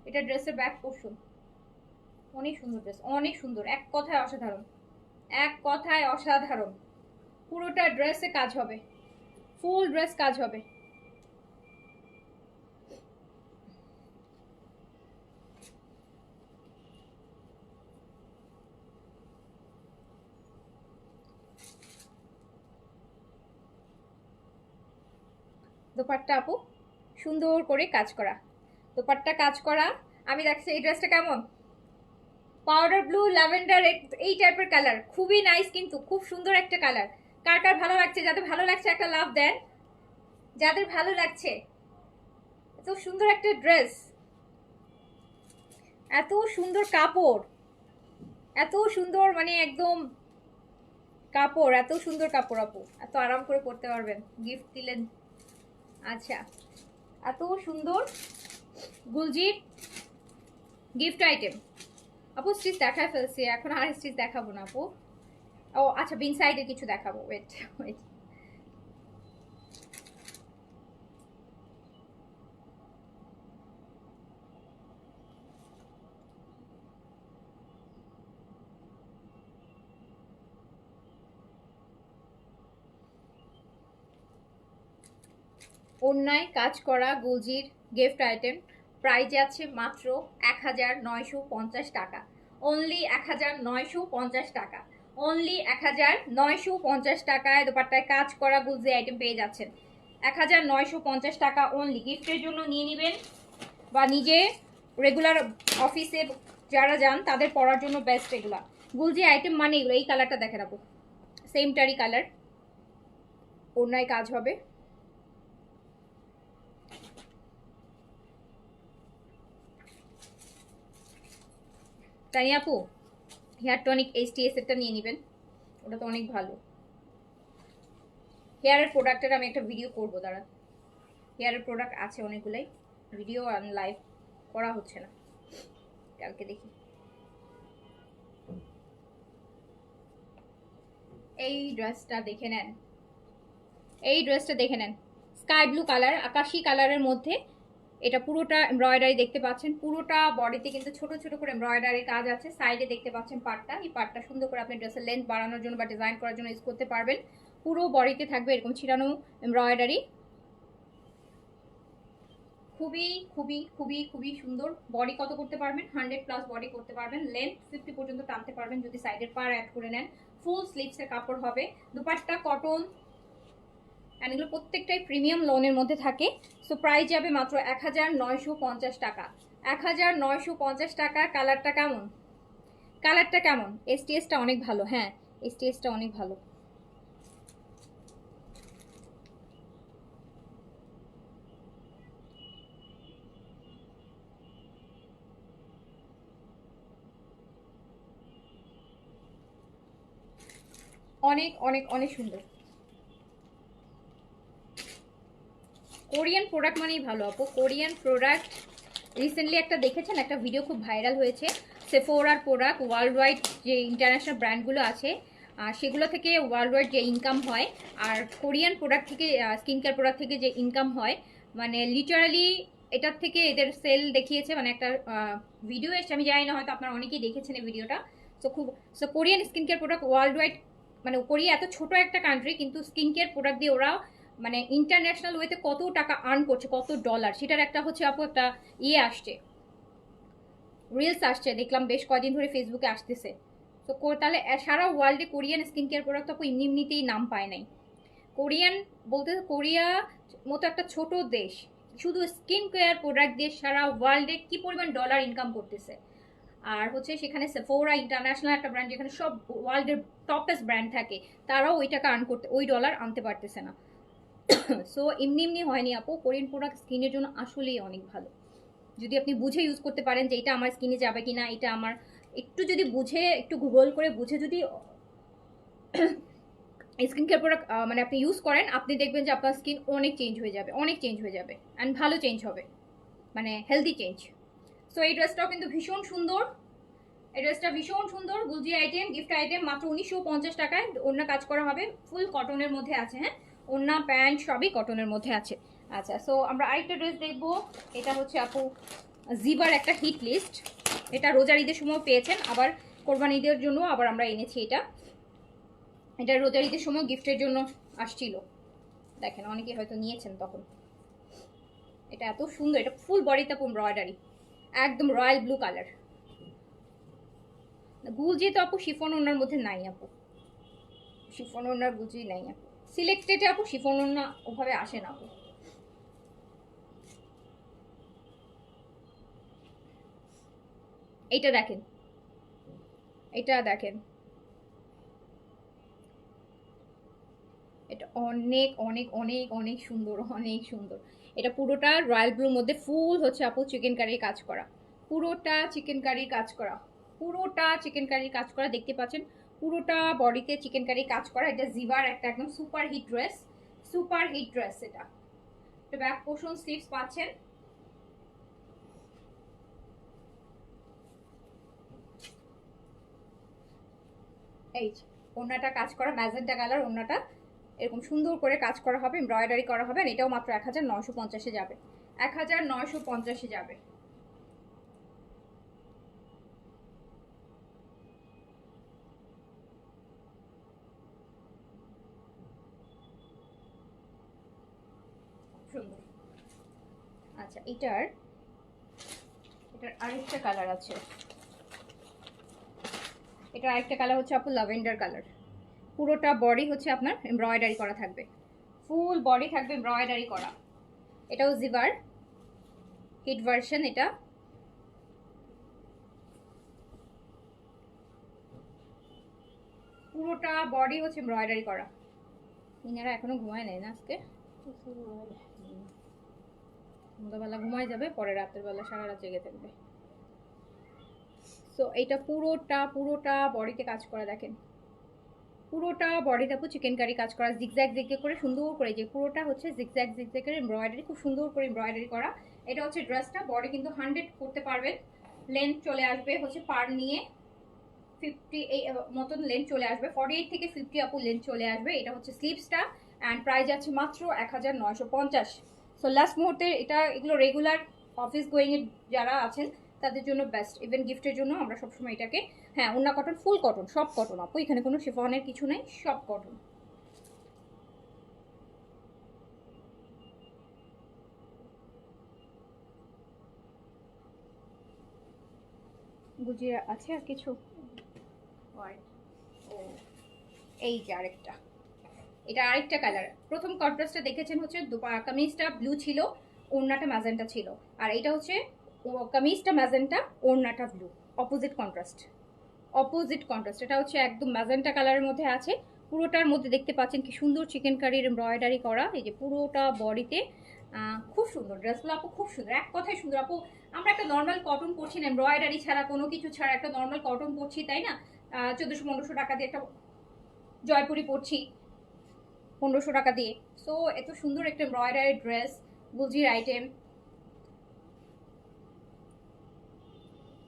এটা ড্রেসের ব্যাক পোর্শন। অনেক সুন্দর ড্রেস, অনেক সুন্দর, এক কথায় অসাধারণ, এক কথায় অসাধারণ। পুরোটা ড্রেসে কাজ হবে, ফুল ড্রেস কাজ হবে। দোপাট্টা আপু সুন্দর করে কাজ করা, দোপাট্টা কাজ করা। আমি দেখছি এই ড্রেসটা কেমন, পাউডার ব্লু ল্যাভেন্ডার এই টাইপের কালার, খুবই নাইস, কিন্তু খুব সুন্দর একটা কালার। কার কার ভালো লাগছে? যাদের ভালো লাগছে একটা লাভ দেন, যাদের ভালো লাগছে। এত সুন্দর একটা ড্রেস, এত সুন্দর কাপড়, এত সুন্দর, মানে একদম কাপড়, এত সুন্দর কাপড় আপু, এত আরাম করে পরতে পারবেন, গিফট দিলেন। আচ্ছা, এত সুন্দর গুলজির গিফট আইটেম। আপু স্টিচ দেখায় ফেলছি, এখন আর স্টিচ দেখাবো না আপু। ও আচ্ছা, বিন সাইডে কিছু দেখাবো, ওয়েট ওয়েট। অন্যায় কাজ করা গুলজির গিফট আইটেম, প্রাইস আছে মাত্র 1950 টাকা, অনলি 1950 টাকা, অনলি 1950 টাকায় দোপাট্টায় কাজ করা গুলজি আইটেম পেয়ে যাচ্ছেন। 1950 টাকা অনলি। গিফটের জন্য নিয়ে নেবেন, বা নিজে রেগুলার অফিসে যারা যান তাদের পরার জন্য বেস্ট এগুলা। গুলজি আইটেম মানে এগুলো। এই কালারটা দেখে রাখবো, সেমটারি কালার, ওড়নায় কাজ হবে। তাই আপু হেয়ার টনিক HTS এরটা নিয়ে নেবেন, ওটা তো অনেক ভালো। হেয়ারের প্রোডাক্টের আমি একটা ভিডিও করবো, দাঁড়া। হেয়ারের প্রোডাক্ট আছে অনেকগুলাই, ভিডিও আর লাইভ করা হচ্ছে না, কালকে দেখি। এই ড্রেসটা দেখে নেন, এই ড্রেসটা দেখে নেন, স্কাই ব্লু কালার, আকাশি কালারের মধ্যে। এটা পুরোটা এমব্রয়ডারি দেখতে পাচ্ছেন, পুরোটা বডিতে কিন্তু ছোট ছোট করে এমব্রয়ডারির কাজ আছে। সাইডে দেখতে পাচ্ছেন পাটটা, এই পাটটা সুন্দর করে আপনি ড্রেসের লেন্থ বাড়ানোর জন্য বা ডিজাইন করার জন্য ইউজ করতে পারবেন। পুরো বডিতে থাকবে এরকম ছিটানো এমব্রয়ডারি। খুবই খুবই খুবই খুবই সুন্দর। বডি কত করতে পারবেন? 100+ বডি করতে পারবেন। লেন্থ 50 পর্যন্ত টানতে পারবেন যদি সাইডের পার অ্যাড করে নেন। ফুল স্লিভসের কাপড় হবে, দুপাট্টা কটন, অ্যান্ড এগুলো প্রত্যেকটাই প্রিমিয়াম লোনের মধ্যে থাকে। সো প্রাইস যাবে মাত্র 1950 টাকা। 1950 টাকা। কালারটা কেমন? কালারটা কেমন? STSটা অনেক ভালো, হ্যাঁ STSটা অনেক ভালো। অনেক অনেক অনেক সুন্দর। কোরিয়ান প্রোডাক্ট মানেই ভালো আপু, কোরিয়ান প্রোডাক্ট। রিসেন্টলি একটা দেখেছেন, একটা ভিডিও খুব ভাইরাল হয়েছে, সেফোরার প্রোডাক্ট ওয়ার্ল্ড ওয়াইড যে ইন্টারন্যাশনাল ব্র্যান্ডগুলো আছে সেগুলো থেকে ওয়ার্ল্ড ওয়াইড যে ইনকাম হয়, আর কোরিয়ান প্রোডাক্ট থেকে স্কিন কেয়ার প্রোডাক্ট থেকে যে ইনকাম হয়, মানে লিটারালি এটার থেকে এদের সেল দেখিয়েছে। মানে একটা ভিডিও এসছে, আমি জানি না হয়তো আপনারা অনেকেই দেখেছেন এই ভিডিওটা। So Korean skin care product world wide, মানে কোরিয়া এত ছোট একটা কান্ট্রি কিন্তু স্কিন কেয়ার প্রোডাক্ট দিয়ে ওরা মানে ইন্টারন্যাশনাল ওয়েতে কত টাকা আর্ন করছে, কত ডলার, সেটার একটা হচ্ছে আপু একটা আসছে, রিলস আসছে, দেখলাম বেশ কয়দিন ধরে ফেসবুকে আসতেছে। তো তাহলে সারা ওয়ার্ল্ডে কোরিয়ান স্কিন কেয়ার প্রোডাক্ট আপু এমনিতেই নাম পায় নাই। কোরিয়ান বলতে কোরিয়া মতো একটা ছোট দেশ শুধু স্কিন কেয়ার প্রোডাক্ট দিয়ে সারা ওয়ার্ল্ডে কি পরিমাণ ডলার ইনকাম করতেছে। আর হচ্ছে সেখানে সেফোরা ইন্টারন্যাশনাল একটা ব্র্যান্ড, যেখানে সব ওয়ার্ল্ডের টপেস্ট ব্র্যান্ড থাকে, তারাও ওই টাকা আর্ন করতে, ওই ডলার আনতে পারতেছে না। সো এমনি এমনি হয়নি আপু, কোরিয়ান প্রোডাক্ট স্কিনের জন্য আসলেই অনেক ভালো। যদি আপনি বুঝে ইউজ করতে পারেন যে এটা আমার স্কিনে যাবে কিনা, এটা আমার একটু যদি বুঝে, একটু গুগল করে বুঝে যদি স্কিন কেয়ার প্রোডাক্ট মানে আপনি ইউজ করেন, আপনি দেখবেন যে আপনার স্কিন অনেক চেঞ্জ হয়ে যাবে, অনেক চেঞ্জ হয়ে যাবে, অ্যান্ড ভালো চেঞ্জ হবে, মানে হেলদি চেঞ্জ। সো এই ড্রেসটাও কিন্তু ভীষণ সুন্দর, এই ড্রেসটা ভীষণ সুন্দর। গুলজি আইটেম, গিফট আইটেম, মাত্র 1950 টাকায়। ওড়না কাজ করা হবে, ফুল কটনের মধ্যে আছে, হ্যাঁ ওড়না প্যান্ট সবই কটনের মধ্যে আছে। আচ্ছা, সো আমরা আরেকটা ড্রেস দেখবো। এটা হচ্ছে আপু জিবার একটা হিট লিস্ট, এটা রোজার ঈদের সময় পেয়েছেন, আবার কোরবানি ঈদের জন্য আবার আমরা এনেছি এটা। এটা রোজার ঈদের সময় গিফটের জন্য আসছিল, দেখেন অনেকে হয়তো নিয়েছেন তখন। এটা এত সুন্দর, এটা ফুল বডিতে এমব্রয়ডারি, একদম রয়্যাল ব্লু কালার। গুলজি তো আপু শিফন ওনার মধ্যে নাই আপু, শিফন ওনার গুলজি নাই আপু, সিলেক্টেডে আপু শিফন ওনা ওভাবে আসে না আপু। এইটা দেখেন, এটা দেখেন, এটা অনেক অনেক অনেক অনেক সুন্দর, অনেক সুন্দর। এটা পুরোটা রয়্যাল ব্লুর মধ্যে ফুল হচ্ছে আপু চিকেন কারির কাজ করা, পুরোটা চিকেন কারির কাজ করা, পুরোটা চিকেন কারির কাজ করা, দেখতে পাচ্ছেন পুরোটা বডিতে চিকেন কারির কাজ করা। এটা জিভার একটা একদম super hit dress, super hit dress. এটা ব্যাক পোর্শন স্লিভস পাচ্ছেন, এই ওড়নাটা কাজ করা ম্যাজেন্টা কালার, ওড়নাটা এরকম সুন্দর করে কাজ করা হবে, এমব্রয়ডারি করা হবে। এটাও মাত্র 1950-এ যাবে, 1950-এ যাবে। সুন্দর। আচ্ছা, এটার আরেকটা কালার আছে, এটা আরেকটা কালার হচ্ছে আপু ল্যাভেন্ডার কালার। পুরোটা বডি হচ্ছে আপনার এমব্রয়ডারি করা থাকবে, ফুল বডি থাকবে এমব্রয়ডারি করা। এটাও জিভার হিট ভার্সন। এটা পুরোটা বডি হচ্ছে এমব্রয়ডারি করা। ইনারা এখনো ঘুমায় নাই না আজকে, সন্ধ্যাবেলা ঘুমায় যাবে, পরে রাতের বেলা সারা রাত জেগে থাকবে। সো এইটা পুরোটা বডিতে কাজ করা, দেখেন পুরোটা বডিতে আপু চিকেন কারি কাজ করা, জিগজ্যাগ জিগজ্যাগ করে সুন্দর করে, যে পুরোটা হচ্ছে জিগজ্যাগ জিগজ্যাগের এমব্রয়ডারি, খুব সুন্দর করে এমব্রয়ডারি করা। এটা হচ্ছে ড্রেসটা, বডি কিন্তু 100 করতে পারবেন। লেন্থ চলে আসবে হচ্ছে পার নিয়ে 50 এই মতন লেন্থ চলে আসবে, 48 থেকে 50 আপু লেন্থ চলে আসবে। এটা হচ্ছে স্লিভসটা অ্যান্ড প্রাইস আছে মাত্র 1950। সো লাস্ট মুহূর্তে এটা, এগুলো রেগুলার অফিস গোয়িং এর যারা আছেন তাদের জন্য বেস্ট, ইভেন গিফটের জন্য আমরা সবসময় এটাকে, হ্যাঁ ওন্না কটন, ফুল কটন, সব কটন আপু, এখানে কোনো শিফনের কিছু নেই, সব কটন। বুঝিয়ে আছে আর কিছু? ও এই যে আরেকটা, এটা আরেকটা কালার। প্রথম কন্ট্রাস্টটা দেখেছেন হচ্ছে কামিজটা ব্লু ছিল, ওড়নাটা ম্যাজেন্টা ছিল, আর এটা হচ্ছে কামিজটা ম্যাজেন্টা, ওড়নাটা blue. Opposite contrast, opposite contrast. এটা হচ্ছে একদম ম্যাজেন্টা কালারের মধ্যে আছে। পুরোটার মধ্যে দেখতে পাচ্ছেন কি সুন্দর চিকেন কারির এমব্রয়ডারি করা, এই যে পুরোটা বডিতে। খুব সুন্দর ড্রেসগুলো আপু, খুব সুন্দর, এক কথায় সুন্দর আপু। আমরা একটা নর্মাল কটন পরছি না, এমব্রয়ডারি ছাড়া কোনো কিছু ছাড়া একটা নর্মাল কটন পরছি, তাই না? 1400-1500 টাকা দিয়ে একটা জয়পুরি পরছি 1500 টাকা দিয়ে। সো এত সুন্দর একটা এমব্রয়ডারি ড্রেস, গুলজির আইটেম,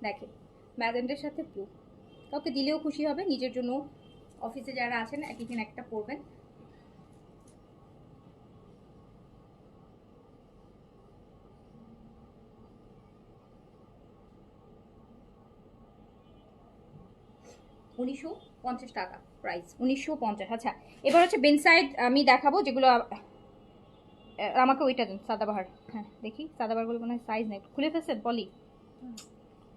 দেখেন ম্যাজেন্টার সাথে ব্লু, কাউকে দিলেও খুশি হবে, নিজের জন্য অফিসে যারা আছেন একদিন একটা পরবেন। $1950 টাকা প্রাইস, 1950। আচ্ছা এবার হচ্ছে বেনসাইড আমি দেখাবো, যেগুলো আমাকে ওইটা দেন সাদাবাহার। হ্যাঁ দেখি সাদাবাহারগুলো মনে হয় সাইজ নেই, খুলে ফেলছেন পলি,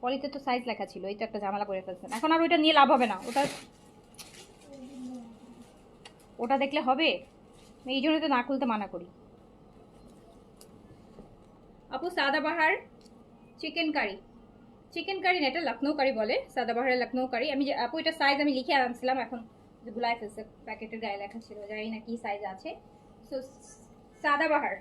পলিতে তো সাইজ লেখা ছিল, এটা একটা ঝামেলা করে ফেলছেন, এখন আর ওইটা নিয়ে লাভ হবে না, ওটা দেখলে হবে, এই জন্য তো না খুলতে মানা করি। আপু Sadabahar chicken curry, chicken curry না, এটা লখনৌ কারি বলে, সাদাবাহারের লখনৌ কারি। আমি আপু এটা সাইজ আমি লিখে আনছিলাম, এখন ভুলাই ফেলছে, প্যাকেটের গায়ে লেখা ছিল, জানি না কি সাইজ আছে। সো সাদাবাহার,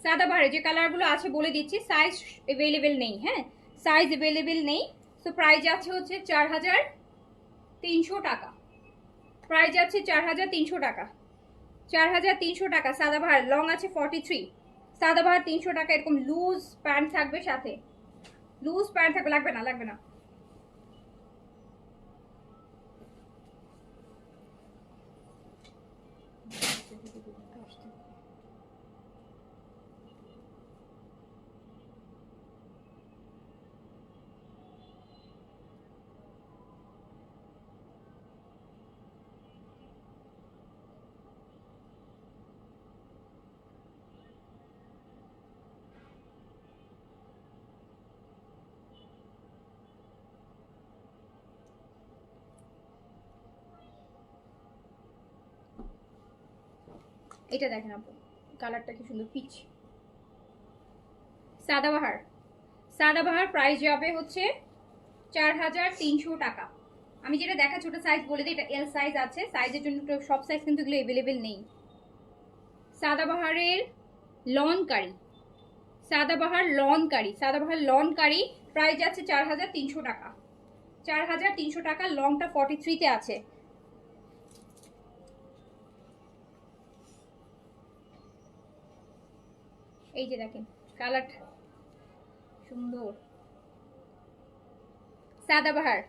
সাদাবাহারে যে কালারগুলো আছে বলে দিচ্ছি, সাইজ অ্যাভেলেবেল নেই, হ্যাঁ সাইজ অ্যাভেলেবেল নেই। সো প্রাইস আছে হচ্ছে 4300 টাকা, প্রাইস আছে 4300 টাকা, 4300 টাকা। সাদাবাহার লং আছে 43, সাদাবাহার 300 টাকা। এরকম লুজ প্যান্ট থাকবে সাথে, লুজ প্যান্ট থাকবে, লাগবে না লাগবে না। এটা দেখেন আপু, কালারটা কি সুন্দর পিচ। সাদাবাহার, সাদাবাহার প্রাইস যাবে হচ্ছে 4300 টাকা। আমি যেটা দেখা ছোট সাইজ বলে দিই, এটা এল সাইজ আছে, সাইজের জন্য সব সাইজ কিন্তু এগুলো অ্যাভেলেবেল নেই। সাদাবাহারের লন কারি, সাদাবাহার লন কারি, সাদাবাহার লন কারি প্রাইস আছে 4300 টাকা, 4300 টাকা। লংটা 43-তে আছে। এই যে দেখেন কালারটা সুন্দর। সাদাবাহার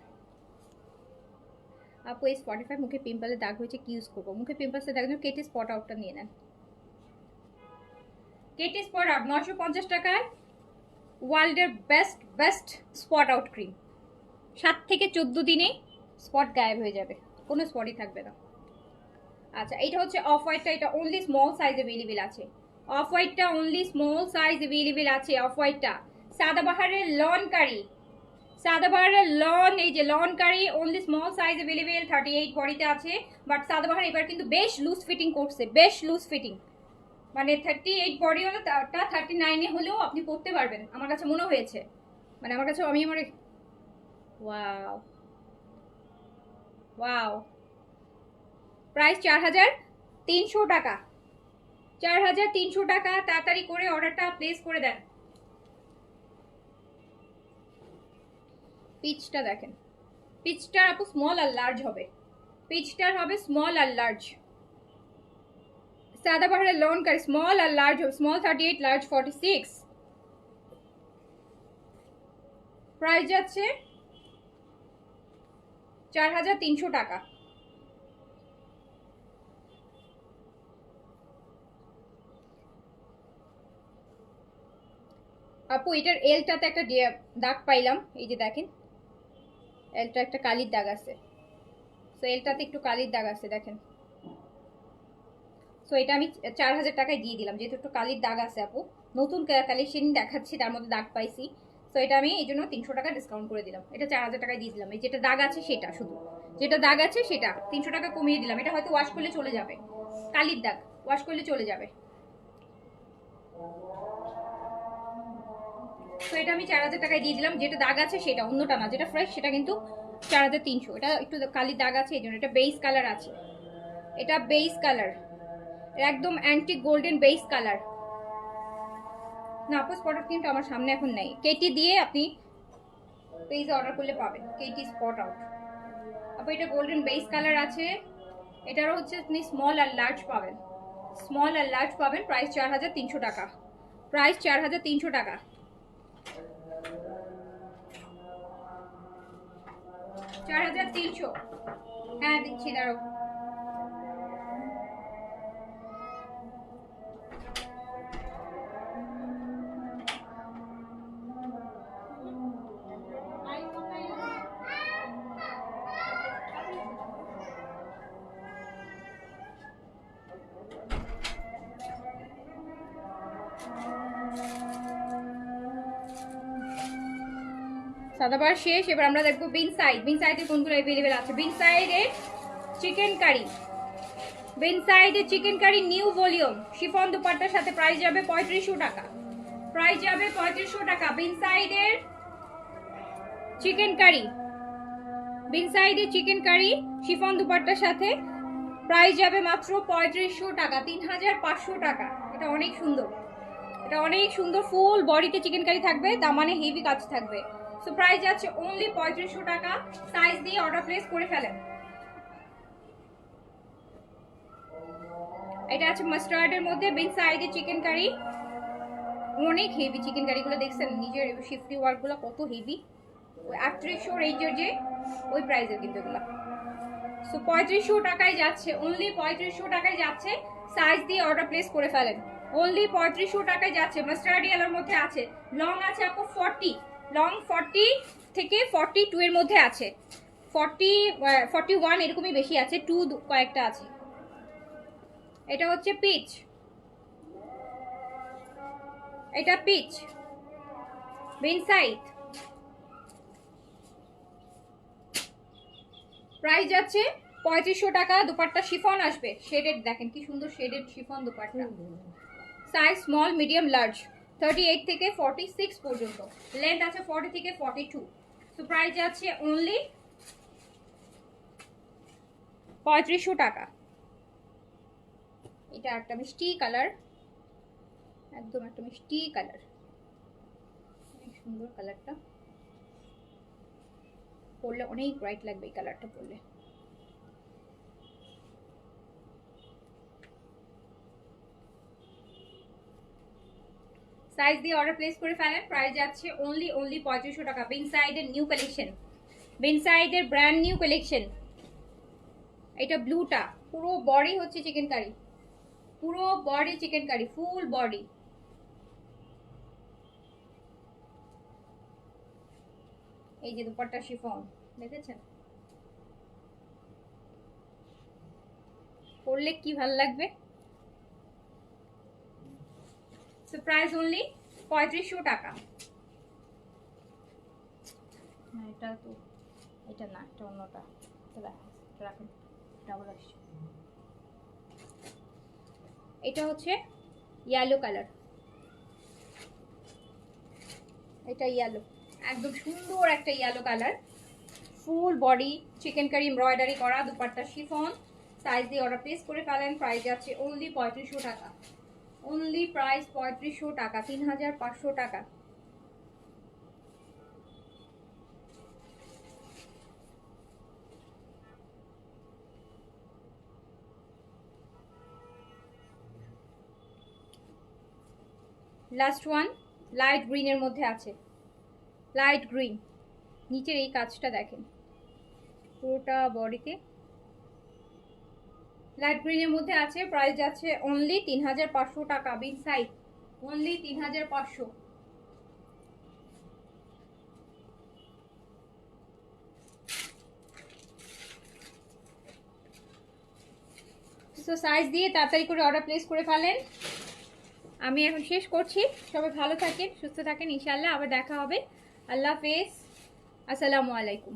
আপু এই স্পটিফাই মুখে পিম্পলের দাগ হয়েছে, কি ইউজ করবো? মুখে পিম্পলসের দাগ কেটে স্পট আউটটা নিয়ে নেন, কেটে স্পট আউট। 950 টাকায় ওয়ার্ল্ডের best best spot out cream, 7 থেকে 14 দিনে স্পট গায়েব হয়ে যাবে, কোনো স্পটই থাকবে না। আচ্ছা এটা হচ্ছে অফ হোয়াইটটা, এটা অনলি স্মল সাইজ অ্যাভেলেবেল আছে, অফ হোয়াইটটা অনলি স্মল সাইজ অ্যাভেলেবেল আছে, অফ হোয়াইটটা। সাদাবাহারের লন কারি, সাদাবাহারের লন, এই যে লন কারি অনলি স্মল সাইজ অ্যাভেলেবেল, 38 বডিতে আছে। বাট সাদাবাহার এবার কিন্তু বেশ লুজ ফিটিং করছে, বেশ লুজ ফিটিং, মানে 38 বডি হলে তারটা 39-এ হলেও আপনি পরতে পারবেন, আমার কাছে মনে হয়েছে, মানে আমার কাছে আমি আমার ওয়াও ওয়াও প্রাইস 4300 টাকা, 4300 টাকা। তাড়াতাড়ি করে অর্ডারটা প্লেস করে দেন। পিচটা দেখেন, পিচটার আপু স্মল আর লার্জ হবে, পিচটার হবে স্মল আর লার্জ। সাদাবাহারের লন কারি স্মল আর লার্জ হবে, স্মল 38, লার্জ 46। প্রাইস যাচ্ছে 4300 টাকা। আপু এটার এলটাতে একটা দাগ পাইলাম, এই যে দেখেন এলটা একটা কালির দাগ আছে, সো এলটাতে একটু কালির দাগ আছে দেখেন। সো এটা আমি 4000 টাকায় দিয়ে দিলাম, যেহেতু একটু কালির দাগ আছে আপু, নতুন কালেকশন দেখাচ্ছি তার মধ্যে দাগ পাইছি, সো এটা আমি এই জন্য 300 টাকা ডিসকাউন্ট করে দিলাম, এটা 4000 টাকায় দিয়ে দিলাম। এই যেটা দাগ আছে সেটা, শুধু যেটা দাগ আছে সেটা 300 টাকা কমিয়ে দিলাম। এটা হয়তো ওয়াশ করলে চলে যাবে, কালির দাগ ওয়াশ করলে চলে যাবে। তো এটা আমি 4000 টাকায় দিয়ে দিলাম, যেটা দাগ আছে সেটা, অন্যটা না, যেটা ফ্রেশ সেটা কিন্তু 4300। এটা একটু কালির দাগ আছে এই জন্য। এটা বেস কালার আছে, এটা বেস কালার, একদম অ্যান্টিক গোল্ডেন বেস কালার। না আপু স্পট কিন্তু আমার সামনে এখন নেই, কেটি দিয়ে আপনি পেজে অর্ডার করলে পাবেন কেটি স্পট আউট। আপু এটা গোল্ডেন বেস কালার আছে, এটারও হচ্ছে আপনি স্মল আর লার্জ পাবেন, স্মল আর লার্জ পাবেন। প্রাইস 4300 টাকা, প্রাইস 4300 টাকা। 4300, হ্যাঁ দিচ্ছি দাঁড়ো। সাদাবার শেষ, এবার আমরা দেখবো বিন সাইড। বিন সাইডের কোনগুলো अवेलेबल আছে? বিন সাইডে চিকেন কারি, বিন সাইডে chikankari new volume chiffon দুপাট্টার সাথে প্রাইস যাবে 3500 টাকা, প্রাইস যাবে 3500 টাকা। বিন সাইডের চিকেন কারি, বিন সাইডে চিকেন কারি শিফন দুপাট্টার সাথে প্রাইস যাবে মাত্র 3500 টাকা, 3500 টাকা। এটা অনেক সুন্দর, এটা অনেক সুন্দর, ফুল বডিতে চিকেন কারি থাকবে, দামানে হেভি কাজ থাকবে। সো প্রাইস যাচ্ছে অনলি 3500 টাকা। সাইজ দিয়ে অর্ডার প্লেস করে ফেলেন। এটা আছে মাস্টার্ডের মধ্যে বিন সাইডে চিকেন কারি, অনেক হেভি চিকেন কারিগুলো দেখছেন, নিজের শিফটি ওয়ার্কগুলো কত হেভি, ওই 3800 রেঞ্জের যে ওই প্রাইসের কিন্তু এগুলো। সো 3500 টাকায় যাচ্ছে, অনলি 3500 টাকায় যাচ্ছে। সাইজ দিয়ে অর্ডার প্লেস করে ফেলেন, অনলি 3500 টাকায় যাচ্ছে। মাস্টার্ড ইয়েলোর মধ্যে আছে, লং আছে আপু 40, লং 40 থেকে 42 এর মধ্যে আছে, 40 41 এরকমই বেশি আছে, 2 কয়েকটা আছে। এটা হচ্ছে পিচ, এটা পিচ বিন সাইড। প্রাইস যাচ্ছে 3500 টাকা। দুপাট্টা শিফন আসবে, শেডেড দেখেন কি সুন্দর shaded chiffon dupatta. Size small medium large 38 থেকে 46 পর্যন্ত, লেন্থ আছে 40 থেকে 42। সো প্রাইস যাচ্ছে অনলি 3500 টাকা। এটা একটা মিষ্টি কালার, একদম একটা মিষ্টি কালার, অনেক সুন্দর কালারটা, পরলে অনেক ব্রাইট লাগবে এই কালারটা পরলে। সাইজ দিয়ে অর্ডার প্লেস করে ফেলেন, প্রাইস যাচ্ছে অনলি 3500 টাকা। বিন সাইডের নিউ কালেকশন, বিন সাইডের ব্র্যান্ড নিউ কালেকশন। এটা ব্লুটা পুরো বডি হচ্ছে চিকেন কারি, পুরো body chikankari, full body. এই যে দুপাট্টা শিফন দেখেছেন, পরলে কি ভালো লাগবে। সো প্রাইস অনলি 3500 টাকা। এটা তো এটা না, এটা অন্যটা, রাখুন ডাবল আসছে। এটা হচ্ছে ইয়েলো কালার, এটা ইয়েলো, একদম সুন্দর একটা yellow colour, full body chikankari embroidery করা, দুপাট্টা শিফন। সাইজ দিয়ে অর্ডার প্লেস করে ফেলেন। প্রাইস যাচ্ছে অনলি 3500 টাকা, অনলি প্রাইস 3500 টাকা, 3500 টাকা। লাস্ট ওয়ান লাইট গ্রিনের মধ্যে আছে, লাইট গ্রিন, নিচের এই কাজটা দেখেন পুরোটা বডিতে লাইট গ্রিনের মধ্যে আছে। প্রাইস যাচ্ছে অনলি 3500 টাকা, big size, only 3500। So size দিয়ে তাড়াতাড়ি করে অর্ডার প্লেস করে ফেলেন। আমি এখন শেষ করছি। সবাই ভালো থাকেন, সুস্থ থাকেন, ইনশাআল্লাহ আবার দেখা হবে। আল্লাহ হাফেজ, আসসালামু আলাইকুম।